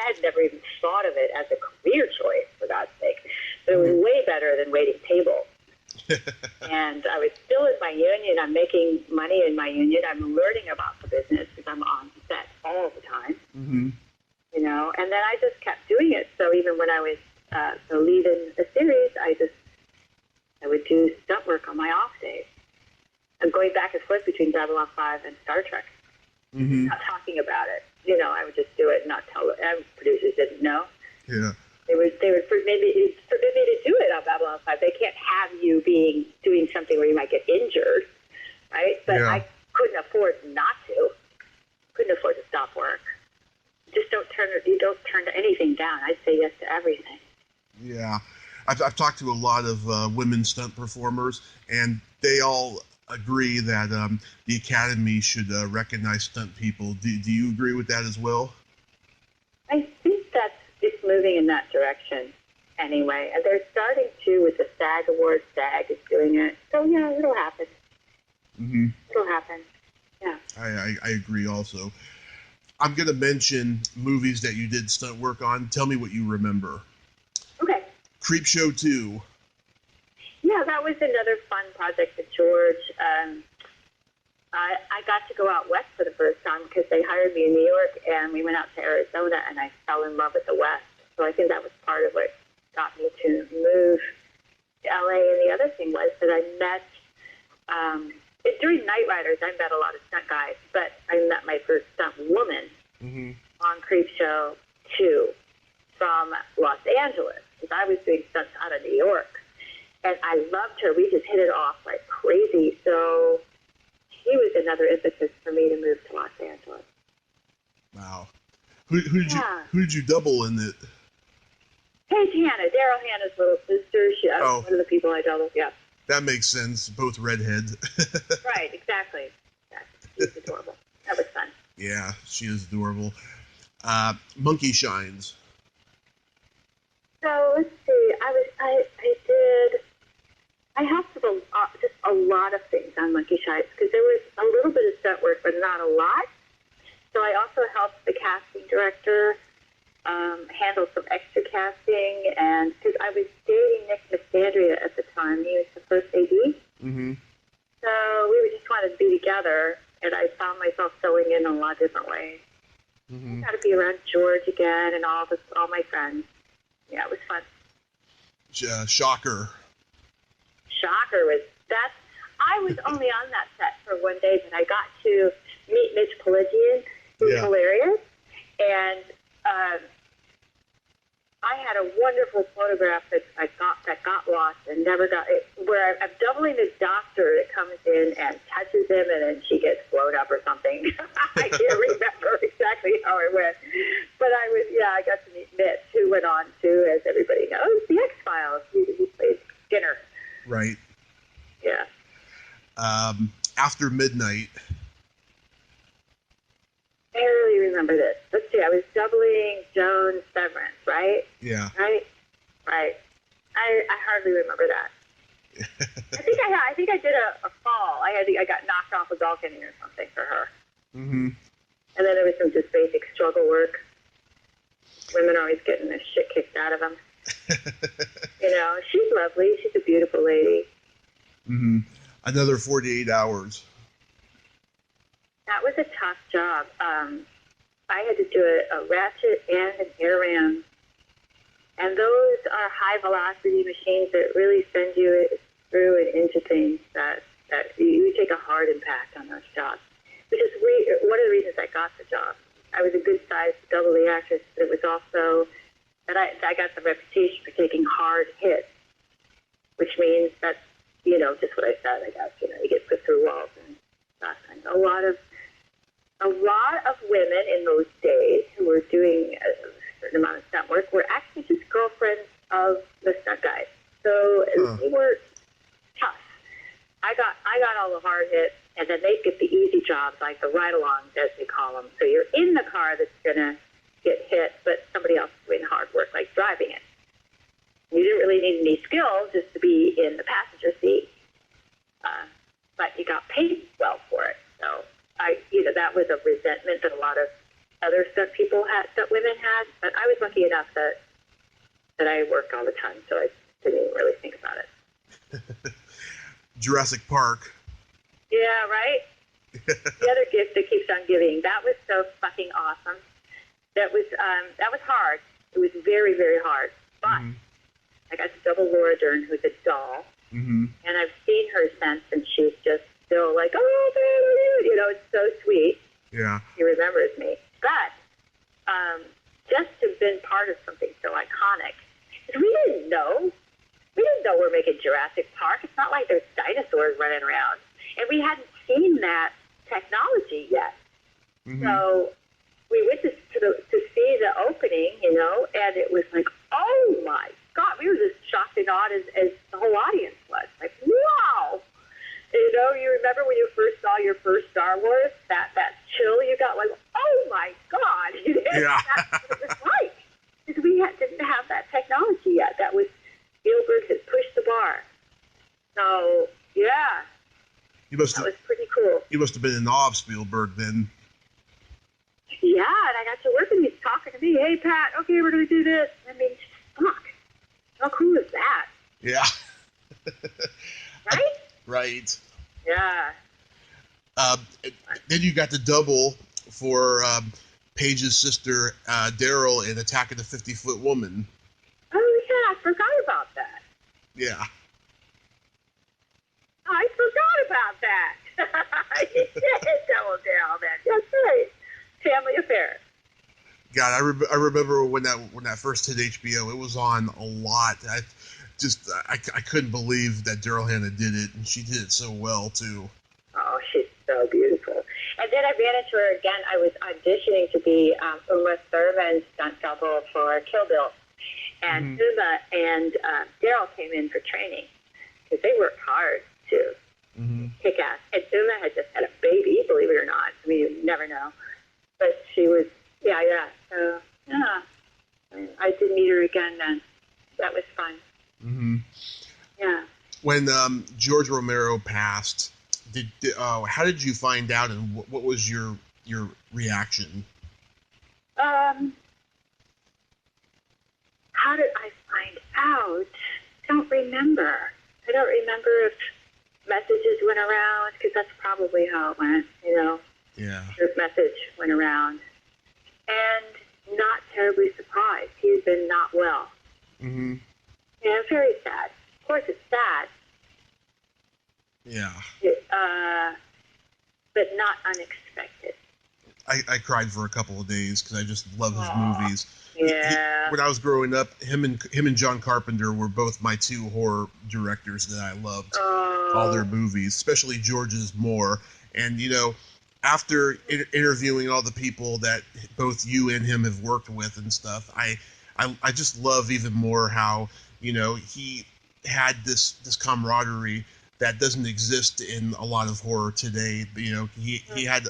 had never even thought of it as a career choice, for God's sake. But it was way better than waiting tables. And I was still in my union. I'm making money in my union. I'm learning about the business because I'm on set all the time. Mm-hmm. And then I just kept doing it. So even when I was the lead in a series, I would do stunt work on my off days. I'm going back and forth between Babylon 5 and Star Trek. Mm-hmm. Not talking about it. I would just do it and not tell it. And producers didn't know. Yeah. They would forbid me to do it on Babylon 5. They can't have you doing something where you might get injured, right? But yeah. I couldn't afford not to. Couldn't afford to stop work. You don't turn anything down. I'd say yes to everything. Yeah. I've talked to a lot of women stunt performers, and they all agree that the Academy should recognize stunt people. Do you agree with that as well? I think it's moving in that direction anyway. And they're starting to with the SAG Awards. SAG is doing it. So, yeah, it'll happen. Mm-hmm. It'll happen. Yeah. I agree also. I'm going to mention movies that you did stunt work on. Tell me what you remember. Okay. Creepshow 2. Yeah, that was another fun project with George. I got to go out west for the first time because they hired me in New York, and we went out to Arizona, and I fell in love with the West. So I think that was part of what got me to move to LA. And the other thing was that I met, during Nightriders, I met a lot of stunt guys, but I met my first stunt woman on Creepshow 2 from Los Angeles, because I was doing stunts out of New York. And I loved her. We just hit it off like crazy. So he was another impetus for me to move to Los Angeles. Wow. Who did you double in it? Paige Hanna, Daryl Hannah's little sister. She was one of the people I doubled. Yeah. That makes sense. Both redheads. Right, exactly. She's adorable. That was fun. Yeah, she is adorable. Monkey Shines. So let's see. I helped with just a lot of things on Monkey Shines because there was a little bit of stunt work, but not a lot. So I also helped the casting director handle some extra casting, and because I was dating Nick Mastandria at the time, he was the first AD. Mm-hmm. So we just wanted to be together, and I found myself filling in a lot of different ways. Mm-hmm. Got to be around George again and all my friends. Yeah, it was fun. Shocker. Shocker was that. I was only on that set for one day, but I got to meet Mitch Pelagian, who's hilarious, and I had a wonderful photograph that got lost and never got it. Where I'm doubling this doctor that comes in and touches him, and then she gets blown up or something. I can't remember exactly how it went, but I got to meet Mitch, who went on to, as everybody knows, the X-Files. He played Skinner. Right. Yeah. After Midnight. I really remember this. Let's see. I was doubling Joan Severance, right? Yeah. Right. I hardly remember that. I think I did a fall. I got knocked off a balcony or something for her. Mm-hmm. And then there was some just basic struggle work. Women are always getting the shit kicked out of them. She's lovely. She's a beautiful lady. Mm-hmm. Another 48 hours. That was a tough job. I had to do a ratchet and an air ram. And those are high-velocity machines that really send you through and into things that you take a hard impact on those jobs. Which is one of the reasons I got the job. I was a good-sized double the actress. It was also that I got the reputation for taking hard hits, which means that, just what I said, I guess, you get put through walls and stuff. And a lot of women in those days who were doing a certain amount of stunt work were actually just girlfriends of the stunt guys. So they were tough. I got all the hard hits, and then they get the easy jobs, like the ride-alongs, as they call them. So you're in the car that's going to get hit, but somebody else is doing hard work, like driving it. You didn't really need any skill just to be in the passenger seat, but you got paid well for it. So that was a resentment that a lot of other stunt women had. But I was lucky enough that I worked all the time, so I didn't really think about it. Jurassic Park. Yeah, right? The other gift that keeps on giving. That was so fucking awesome. That was hard. It was very, very hard. But I got to double Laura Dern, who's a doll. Mm-hmm. And I've seen her since, and she's just still like, oh, man, it's so sweet. Yeah. She remembers me. But just to have been part of something so iconic, because we didn't know we're making Jurassic Park. It's not like there's dinosaurs running around. And we hadn't seen that technology yet. Mm-hmm. So we went to see the opening, and it was like, oh my God, we were just shocked and awed as the whole audience was. Like, wow! You remember when you first saw your first Star Wars, that chill you got, like, oh my God! Yeah. That's what it was like. Because we didn't have that technology yet. That was, Spielberg had pushed the bar. So, yeah. That was pretty cool. You must have been in awe of Spielberg then. Yeah, and I got to work and he's talking to me. Hey, Pat, okay, we're going to do this. I mean, fuck. How cool is that? Yeah. Right? Right. Yeah. Then you got the double for Paige's sister, Daryl, in Attack of the 50-Foot Woman. Oh, yeah, I forgot about that. Yeah. I forgot about that. You did double down then. That's right. Family Affair. God, I remember when that first hit HBO. It was on a lot. I couldn't believe that Daryl Hannah did it, and she did it so well too. Oh, she's so I ran into her again. I was auditioning to be Uma Thurman's stunt double for Kill Bill. And Uma and Daryl came in for training because they worked hard to kick ass. And Uma had just had a baby, believe it or not. I mean, you never know. But she was, yeah. So, yeah. I did meet her again then. That was fun. Yeah. When George Romero passed, how did you find out, and what was your reaction? How did I find out? Don't remember. I don't remember if messages went around, because that's probably how it went, you know. Yeah. The message went around. And not terribly surprised. He's been not well. Yeah, very sad. Of course, it's sad. Yeah. But not unexpected. I cried for a couple of days because I just love his movies. Yeah. When I was growing up, him and John Carpenter were both my two horror directors that I loved. All their movies, especially George's more. And, you know, after interviewing all the people that both you and him have worked with and stuff, I just love even more how, you know, he had this camaraderie that doesn't exist in a lot of horror today. You know, he had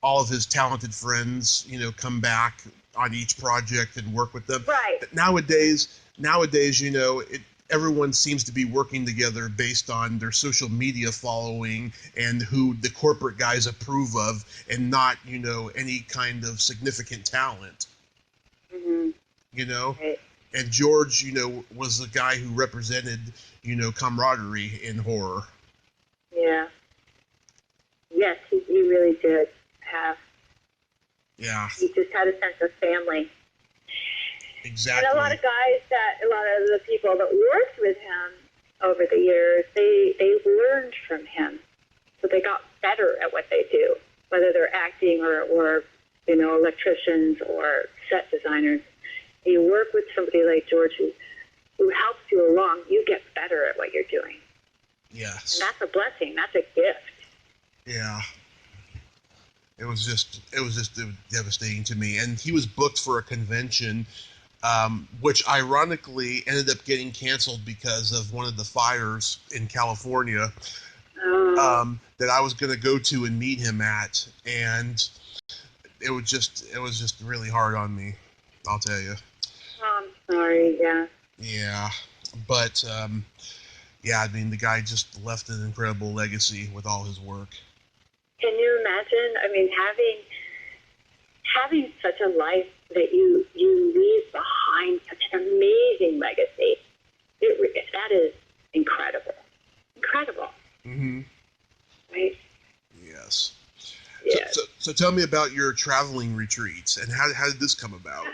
all of his talented friends, you know, come back on each project and work with them. Right. But nowadays, you know, everyone seems to be working together based on their social media following and who the corporate guys approve of, and not, you know, any kind of significant talent. You know? Right. And George, you know, was the guy who represented, you know, camaraderie in horror. Yeah. Yes, he really did have. Yeah. He just had a sense of family. Exactly. And a lot of the people that worked with him over the years, they learned from him. So they got better at what they do, whether they're acting or you know, electricians or set designers. You work with somebody like George who helps you along, you get better at what you're doing. Yes. And that's a blessing. That's a gift. Yeah. It was just devastating to me. And he was booked for a convention, which ironically ended up getting canceled because of one of the fires in California that I was going to go to and meet him at. And it was just really hard on me, I'll tell you. Oh, I'm sorry, yeah. Yeah. But, yeah, I mean, the guy just left an incredible legacy with all his work. Can you imagine? I mean, having such a life that you leave behind such an amazing legacy. That is incredible. Incredible. Right? Yes. Yes. So tell me about your traveling retreats, and how did this come about?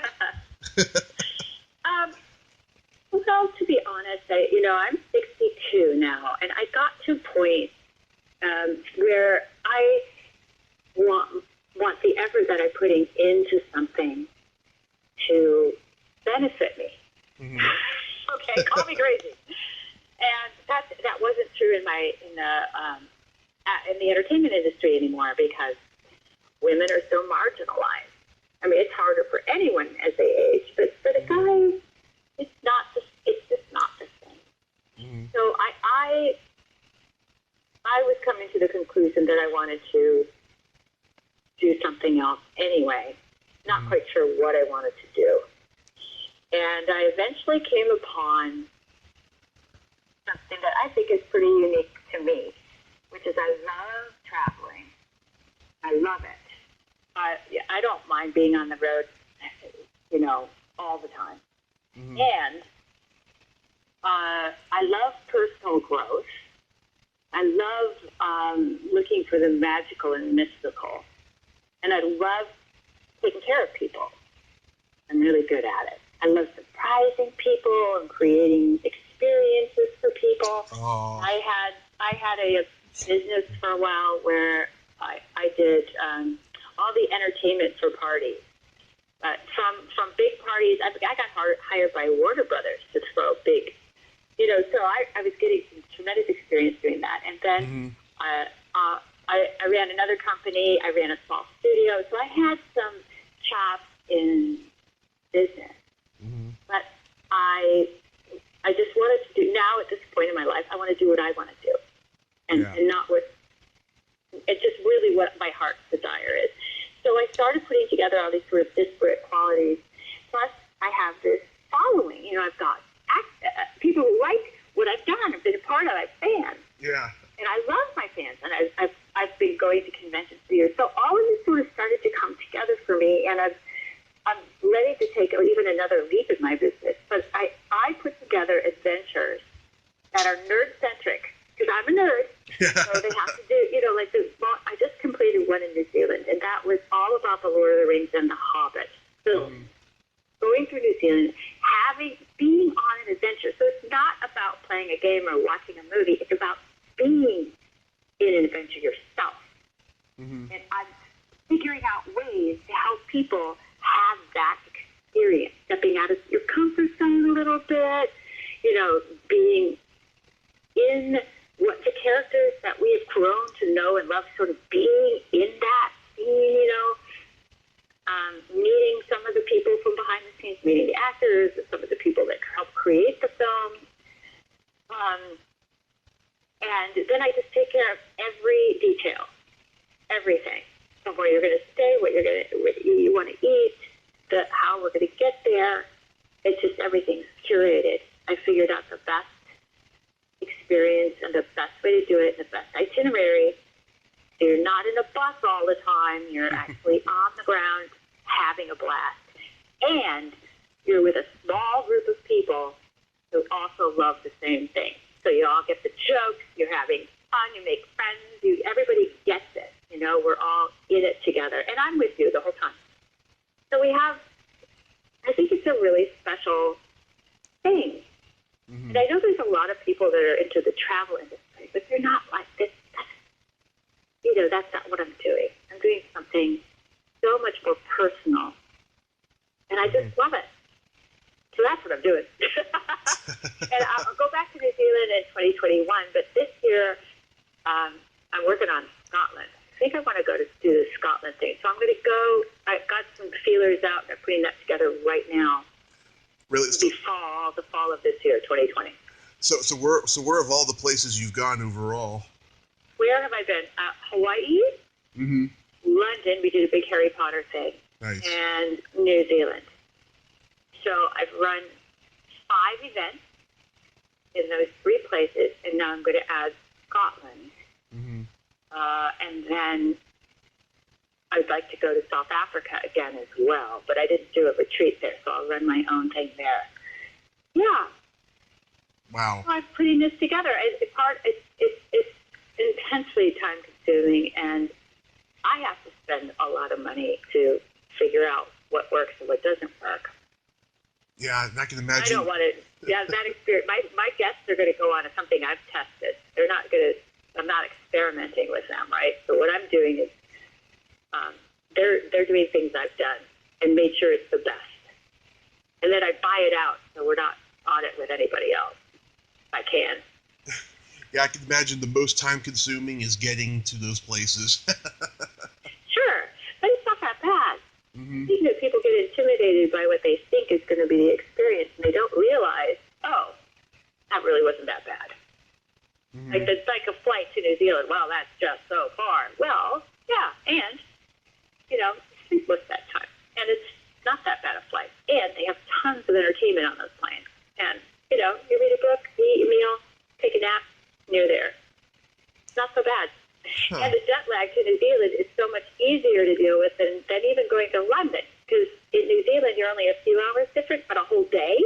Well, to be honest, I'm 62 now, and I got to a point where I want the effort that I'm putting into something to benefit me. Okay, call me crazy. And that wasn't true in the entertainment industry anymore, because women are so marginalized. I mean, it's harder for anyone as they age, but for the guys, it's just not the same. So I was coming to the conclusion that I wanted to do something else anyway. Not quite sure what I wanted to do. And I eventually came upon something that I think is pretty unique to me, which is I love traveling. I love it. I don't mind being on the road, all the time. And I love personal growth. I love looking for the magical and mystical. And I love taking care of people. I'm really good at it. I love surprising people and creating experiences for people. Oh. I had a business for a while where I did all the entertainment for parties. From big parties, I got hired by Warner Brothers to throw big, so I was getting some tremendous experience doing that. And then I ran another company. I ran a small studio. So I had some chops in business. Mm-hmm. But I just wanted to do, now at this point in my life, I want to do what I want to do. And not what, it's just really what my heart's desire is. So I started putting together all these sort of disparate qualities. Plus, I have this following. You know, I've got people who like what I've done. I've been a part of. I have fans. Yeah. And I love my fans. And I've been going to conventions for years. So all of this sort of started to come together for me. And I'm ready to take even another leap in my business. But I put together adventures that are nerd-centric. Because I'm a nerd. Yeah. So they have to do, you know, like I just completed one in New Zealand. And that was all about the Lord of the Rings and the Hobbit. So going through New Zealand, being on an adventure. So it's not about playing a game or watching a movie. It's about being in an adventure yourself. Mm-hmm. And I'm figuring out ways to help people have that experience, stepping out of your comfort zone a little bit, you know, being in what the characters that we have grown to know and love, sort of being in that scene, you know, meeting some of the people from behind the scenes, meeting the actors, some of the people that help create the film. And then I just take care of every detail, everything. From where you're going to stay, what you want to eat, how we're going to get there. It's just everything's curated. I figured out the best experience and the best way to do it, and the best itinerary. So you're not in a bus all the time. You're actually on the ground having a blast. And you're with a small group of people who also love the same thing. So you all get the jokes, you're having fun, you make friends, everybody gets it. You know, we're all in it together. And I'm with you the whole time. So I think it's a really special thing. Mm-hmm. And I know there's a lot of people that are into the travel industry, but they're not like this. That's not what I'm doing. I'm doing something so much more personal. And I just love it. So that's what I'm doing. And I'll go back to New Zealand in 2021, but this year I'm working on Scotland. I think I want to go to do the Scotland thing. So I'm going to go. I've got some feelers out. I'm putting that together right now. Really? The fall of this year, 2020. So where of all the places you've gone overall? Where have I been? Hawaii, mm-hmm. London. We did a big Harry Potter thing. Nice. And New Zealand. So I've run 5 events in those 3 places, and now I'm going to add Scotland. Mm-hmm. And then I'd like to go to South Africa again as well, but I didn't do a retreat there, so I'll run my own thing there. Yeah. Wow. So I'm putting this together. It's intensely time-consuming, and I have to spend a lot of money to figure out what works and what doesn't work. Yeah, I can imagine. I don't want to. Yeah, that experience. My guests are going to go on to something I've tested. They're not going to. I'm not experimenting with them, right? So what I'm doing is, they're doing things I've done and made sure it's the best, and then I buy it out, so we're not on it with anybody else. If I can. Yeah, I can imagine the most time-consuming is getting to those places. Sure, but it's not that bad. Mm-hmm. I think that people get intimidated by what they think is going to be the experience, and they don't realize, oh, that really wasn't that bad. Mm-hmm. Like it's like a flight to New Zealand. Well, that's just so far. Well, yeah, and sleepless that time, and it's not that bad a flight. And they have tons of entertainment on those planes. And you read a book, you eat a meal, take a nap, and you're there. It's not so bad. Huh. And the jet lag to New Zealand is so much easier to deal with than even going to London. Because in New Zealand, you're only a few hours different, but a whole day.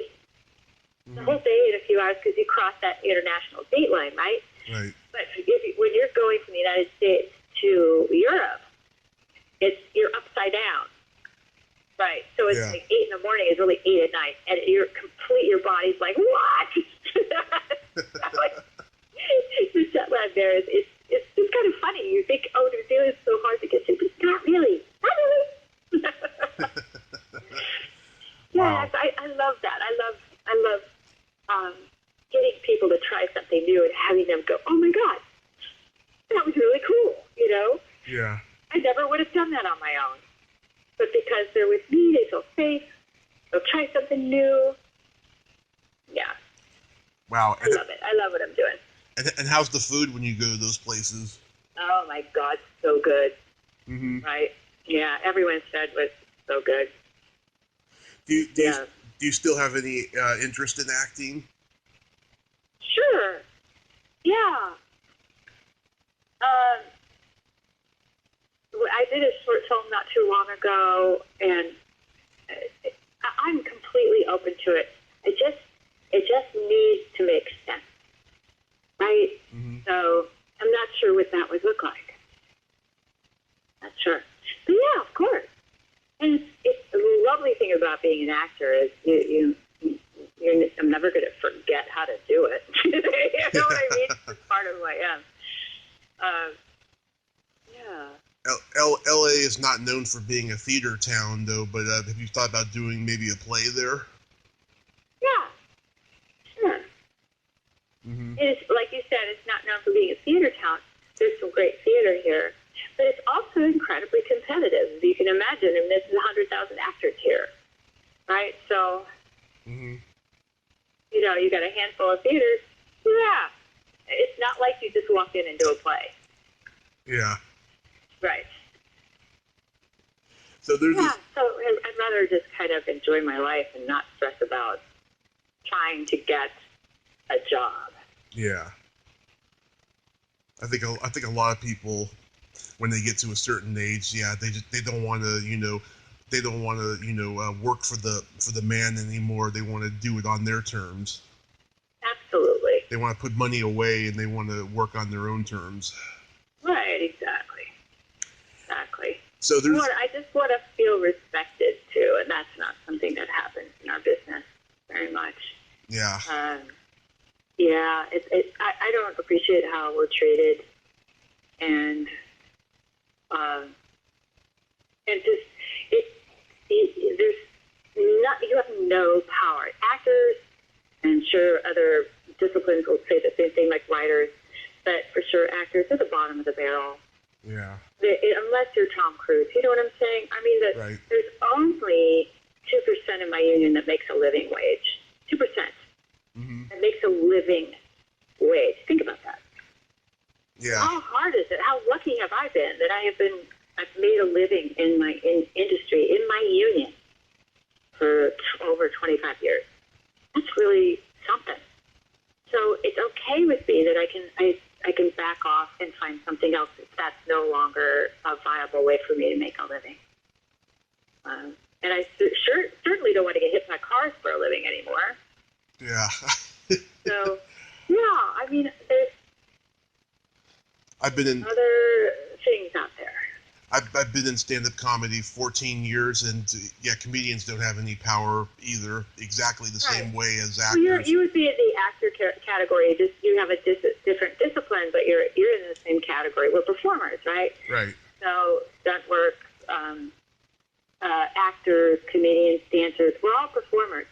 Mm-hmm. A whole day in a few hours because you cross that international date line, right? Right. But when you're going from the United States to Europe, you're upside down. Right. So it's like 8 in the morning is really 8 at night. And your body's like, what? The jet lag there is it's just kind of funny. You think, oh, New Zealand's so hard to get to, but it's not really. Not really. Wow. Yes, I love that. I love getting people to try something new and having them go, oh my God, that was really cool, you know? Yeah. I never would have done that on my own. But because they're with me, they feel safe. They'll try something new. Yeah. Wow. I love it. I love what I'm doing. And how's the food when you go to those places? Oh, my God, so good. Mm-hmm. Right? Yeah, everyone said was so good. Do you still have any interest in acting? Sure. Yeah. I did a short film not too long ago, and I'm completely open to it. It just needs to make sense, right? Mm-hmm. So I'm not sure what that would look like. Not sure. But yeah, of course. And it's the lovely thing about being an actor is I'm never going to forget how to do it. You know what I mean? It's part of who I am. Yeah. L.A. is not known for being a theater town, though, but have you thought about doing maybe a play there? Yeah. Sure. Mm-hmm. It's, like you said, it's not known for being a theater town. There's some great theater here. But it's also incredibly competitive, as you can imagine. I mean, there's 100,000 actors here, right? So, mm-hmm. You got a handful of theaters. Yeah. It's not like you just walk in and do a play. Yeah. Right. So there's so I'd rather just kind of enjoy my life and not stress about trying to get a job. Yeah. I think a lot of people, when they get to a certain age, they don't want to, work for the man anymore. They want to do it on their terms. Absolutely. They want to put money away and they want to work on their own terms. Right, exactly. So I just want to feel respected too, and that's not something that happens in our business very much. Yeah. Yeah, I don't appreciate how we're treated, and just there's not, you have no power. Actors, and sure other disciplines will say the same thing, like writers, but for sure actors are the bottom of the barrel. Yeah. Unless you're Tom Cruise, you know what I'm saying? I mean, right. There's only 2% of my union that makes a living wage. 2%. Mm-hmm. That makes a living wage. Think about that. Yeah. How hard is it? How lucky have I been that I've made a living in my industry, in my union, for over 25 years. That's really something. So it's okay with me that I can back off and find something else if that's no longer a viable way for me to make a living. And I certainly don't want to get hit by cars for a living anymore. Yeah. So, yeah, I mean, there's other things out there. I've been in stand-up comedy 14 years, and comedians don't have any power either. Exactly the same way as actors. Well, you would be in the actor category. Just you have a different discipline, but you're in the same category. We're performers, right? Right. So stunt work, actors, comedians, dancers, we're all performers.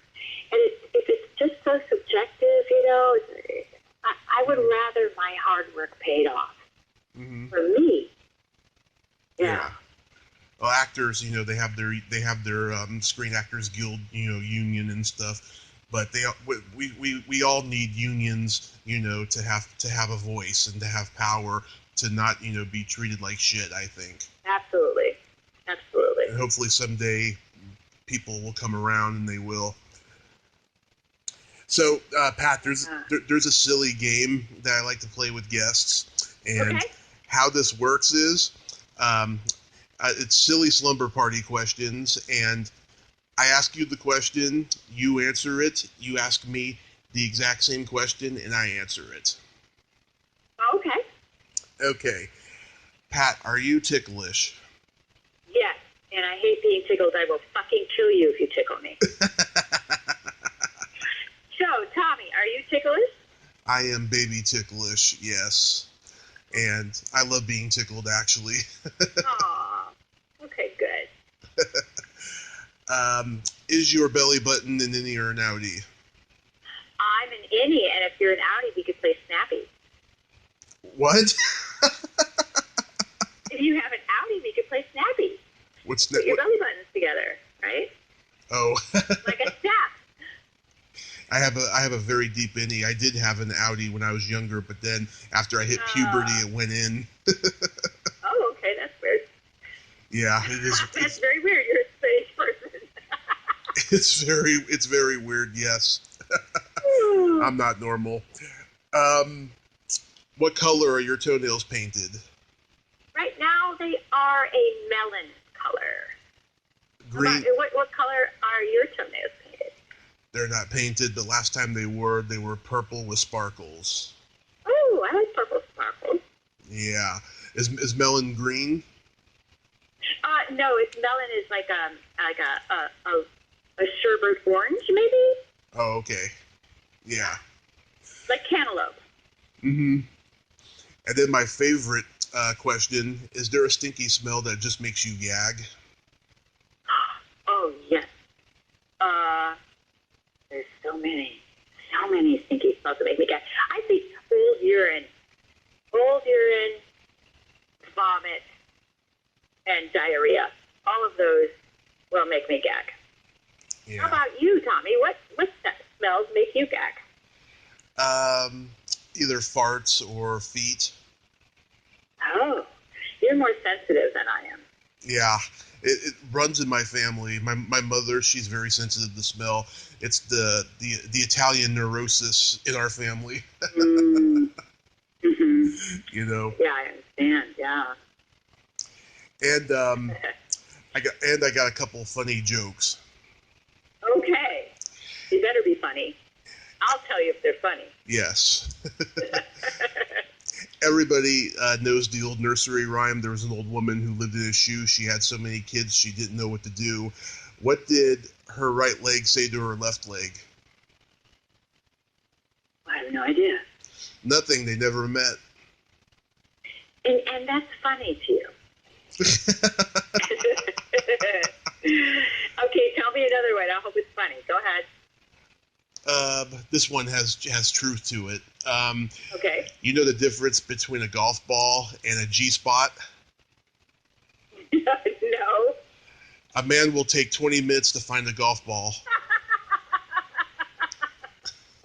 And if it's just so subjective, I would rather my hard work paid off. Mm-hmm. For me. Yeah. Well, actors, they have their Screen Actors Guild, union and stuff, but we all need unions, to have a voice and to have power, to not, be treated like shit, I think. Absolutely. And hopefully someday people will come around, and they will. So, Pat, there's a silly game that I like to play with guests, and how this works is, it's silly slumber party questions, and I ask you the question, you answer it, you ask me the exact same question, and I answer it. Okay. Okay. Pat, are you ticklish? Yes, and I hate being tickled. I will fucking kill you if you tickle me. So, Tommy, are you ticklish? I am baby ticklish, yes. And I love being tickled, actually. Aw. Okay, good. Is your belly button an innie or an outie? I'm an innie, and if you're an outie, we could play Snappy. What? If you have an outie, we could play Snappy. What's Put your belly buttons together, right? Oh. Like a snap. I have a very deep innie. I did have an outie when I was younger, but then after I hit puberty, it went in. Oh, okay, that's weird. Yeah, it is. That's very weird. You're a strange person. It's very weird. Yes, I'm not normal. What color are your toenails painted? Right now, they are a melon color. Green. What color are your toenails painted? They're not painted. The last time they were purple with sparkles. Oh, I like purple sparkles. Yeah. Is melon green? No, melon is like a sherbet orange, maybe. Oh, okay. Yeah. Like cantaloupe. Mm-hmm. And then my favorite question, is there a stinky smell that just makes you gag? Oh, yes. There's so many stinky smells that make me gag. I think old urine, vomit, and diarrhea. All of those will make me gag. Yeah. How about you, Tommy? What smells make you gag? Either farts or feet. Oh, you're more sensitive than I am. Yeah, it runs in my family. My mother, she's very sensitive to smell. It's the Italian neurosis in our family. Mm-hmm. You know. Yeah, I understand. Yeah. And I got a couple funny jokes. Okay, you better be funny. I'll tell you if they're funny. Yes. Everybody knows the old nursery rhyme. There was an old woman who lived in a shoe. She had so many kids she didn't know what to do. What did her right leg say to her left leg? I have no idea. Nothing. They never met. And that's funny to you. Okay, tell me another one. I hope it's funny. Go ahead. This one has truth to it. Okay. You know the difference between a golf ball and a G-spot? No. A man will take 20 minutes to find a golf ball.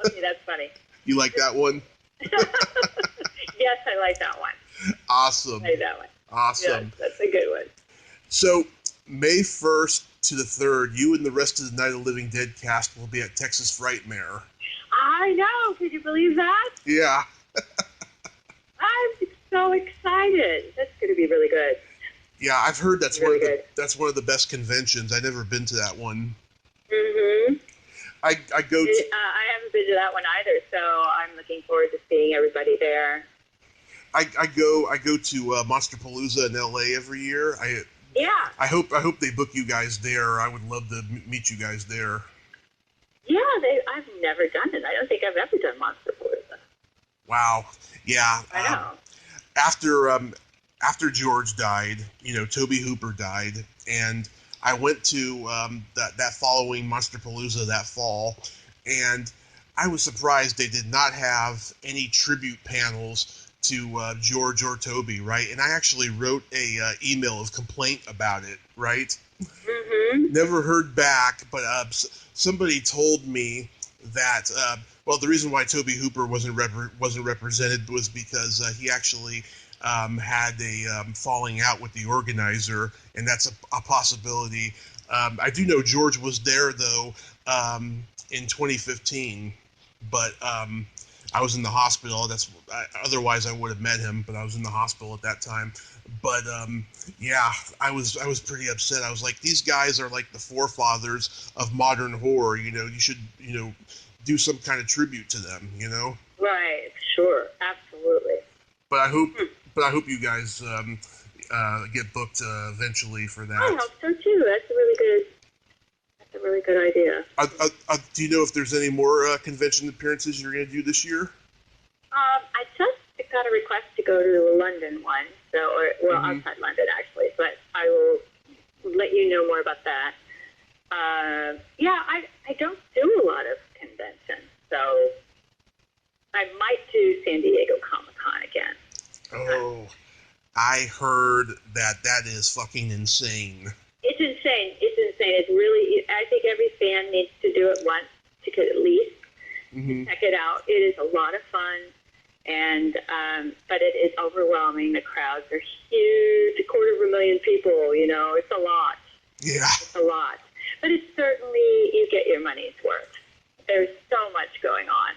Okay, that's funny. You like that one? Yes, I like that one. Awesome. I like that one. Awesome. Yes, that's a good one. So, May 1st to the 3rd, you and the rest of the Night of the Living Dead cast will be at Texas Frightmare. I know. Could you believe that? Yeah. I'm so excited. That's going to be really good. Yeah, I've heard that's really that's one of the best conventions. I've never been to that one. Mm-hmm. I go to... I haven't been to that one either, so I'm looking forward to seeing everybody there. I go to Monsterpalooza in LA every year. Yeah. I hope they book you guys there. I would love to meet you guys there. Yeah, I've never done it. I don't think I've ever done Monsterpalooza. Wow. Yeah. I know. After George died, Toby Hooper died, and I went to that following Monsterpalooza that fall, and I was surprised they did not have any tribute panels to George or Toby, right? And I actually wrote a email of complaint about it, right? Mm-hmm. Never heard back, but somebody told me that the reason why Toby Hooper wasn't represented was because he actually had a falling out with the organizer, and that's a possibility. I do know George was there though in 2015, but I was in the hospital. Otherwise I would have met him, but I was in the hospital at that time. But yeah, I was pretty upset. I was like, these guys are like the forefathers of modern horror. You should do some kind of tribute to them. Right. Sure. Absolutely. But I hope you guys get booked eventually for that. I hope so too. That's a really good idea. Do you know if there's any more convention appearances you're going to do this year? I just got a request to go to the London one, outside London actually, but I will let you know more about that. Yeah, I don't do a lot of conventions, so I might do San Diego Comic-Con again. Oh, I heard that is fucking insane. It's insane. It's insane. It's really, I think every fan needs to do it once to at least check it out. It is a lot of fun, and but it is overwhelming. The crowds are huge, 250,000 people, you know, it's a lot. Yeah. It's a lot. But it's certainly, you get your money's worth. There's so much going on.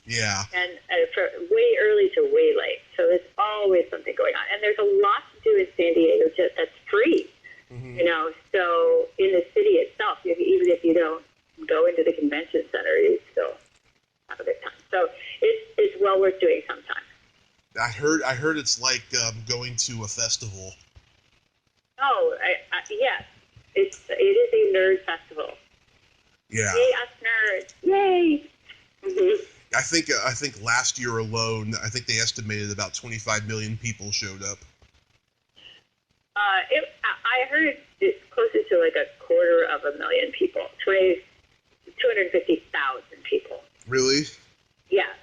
Yeah. And from way early to way late. So there's always something going on. And there's a lot to do in San Diego that's free. You know, so in the city itself, even if you don't go into the convention center, you still have a good time. So it's well worth doing sometime. I heard it's like going to a festival. Oh, yes. It is a nerd festival. Yeah. Yay, us nerds. Yay! I think last year alone, I think they estimated about 25 million people showed up. I heard it's closer to like 250,000 people. 250,000 people. Really? Yeah.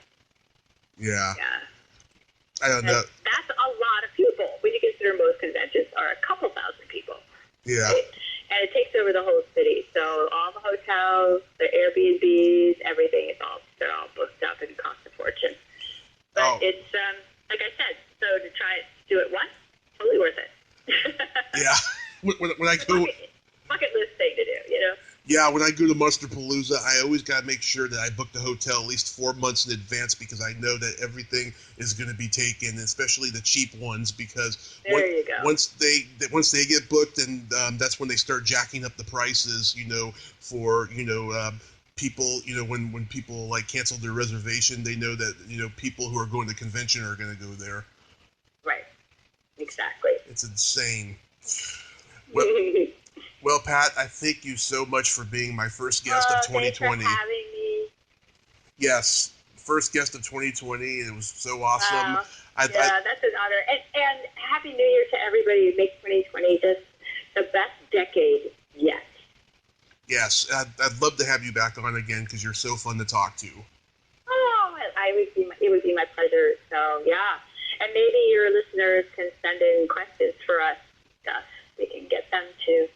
Yeah. Yeah. I don't know. That's a lot of people when you consider most conventions are a couple thousand people. Yeah. Right? And it takes over the whole city. So all the hotels, the Airbnbs, everything is they're all booked up and cost a fortune. But it's like I said, so to try to do it once, totally worth it. Yeah. When I go, bucket list thing to do, you know. Yeah, when I go to Monsterpalooza, I always got to make sure that I book the hotel at least 4 months in advance because I know that everything is going to be taken, especially the cheap ones. Because once they get booked, and that's when they start jacking up the prices. You know, for people. You know, when people like cancel their reservation, they know that people who are going to convention are going to go there. Right. Exactly. It's insane. Well, Pat, I thank you so much for being my first guest of 2020. Thanks for having me. Yes, first guest of 2020. It was so awesome. That's an honor. And Happy New Year to everybody. Make 2020 just the best decade yet. Yes, I'd love to have you back on again because you're so fun to talk to. Oh, it would be my pleasure. So, yeah. And maybe your listeners can send in questions for us. We can get them to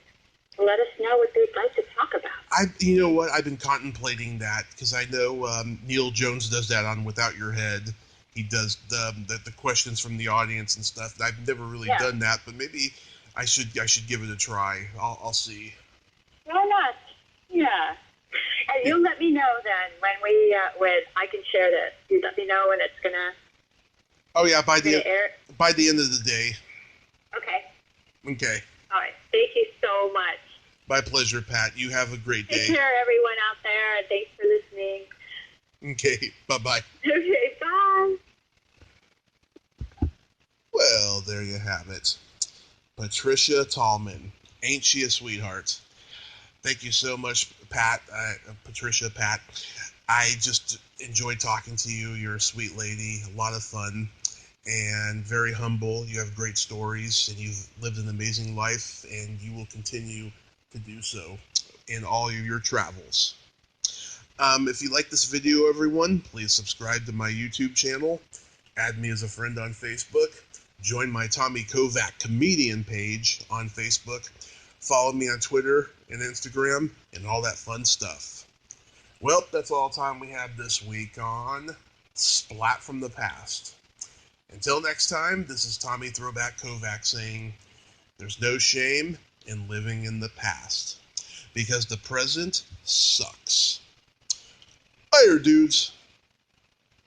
let us know what they'd like to talk about. You know what? I've been contemplating that because I know Neil Jones does that on Without Your Head. He does the questions from the audience and stuff. I've never really done that, but maybe I should give it a try. I'll see. Why not? Yeah. And you'll let me know then when I can share this. You let me know when it's gonna. Oh yeah, by the end of the day. Okay. Okay. All right. Thank you so much. My pleasure, Pat. You have a great day. Take care, everyone out there, and thanks for listening. Okay. Bye-bye. Okay. Bye. Well, there you have it. Patricia Tallman. Ain't she a sweetheart? Thank you so much, Pat. Patricia, Pat. I just enjoyed talking to you. You're a sweet lady. A lot of fun. And very humble. You have great stories, and you've lived an amazing life, and you will continue to do so in all your travels. If you like this video, everyone, please subscribe to my YouTube channel, add me as a friend on Facebook, join my Tommy Kovac comedian page on Facebook, follow me on Twitter and Instagram, and all that fun stuff. Well, that's all the time we have this week on Splat from the Past. Until next time, this is Tommy Throwback Kovac saying, there's no shame in living in the past, because the present sucks. Later, dudes.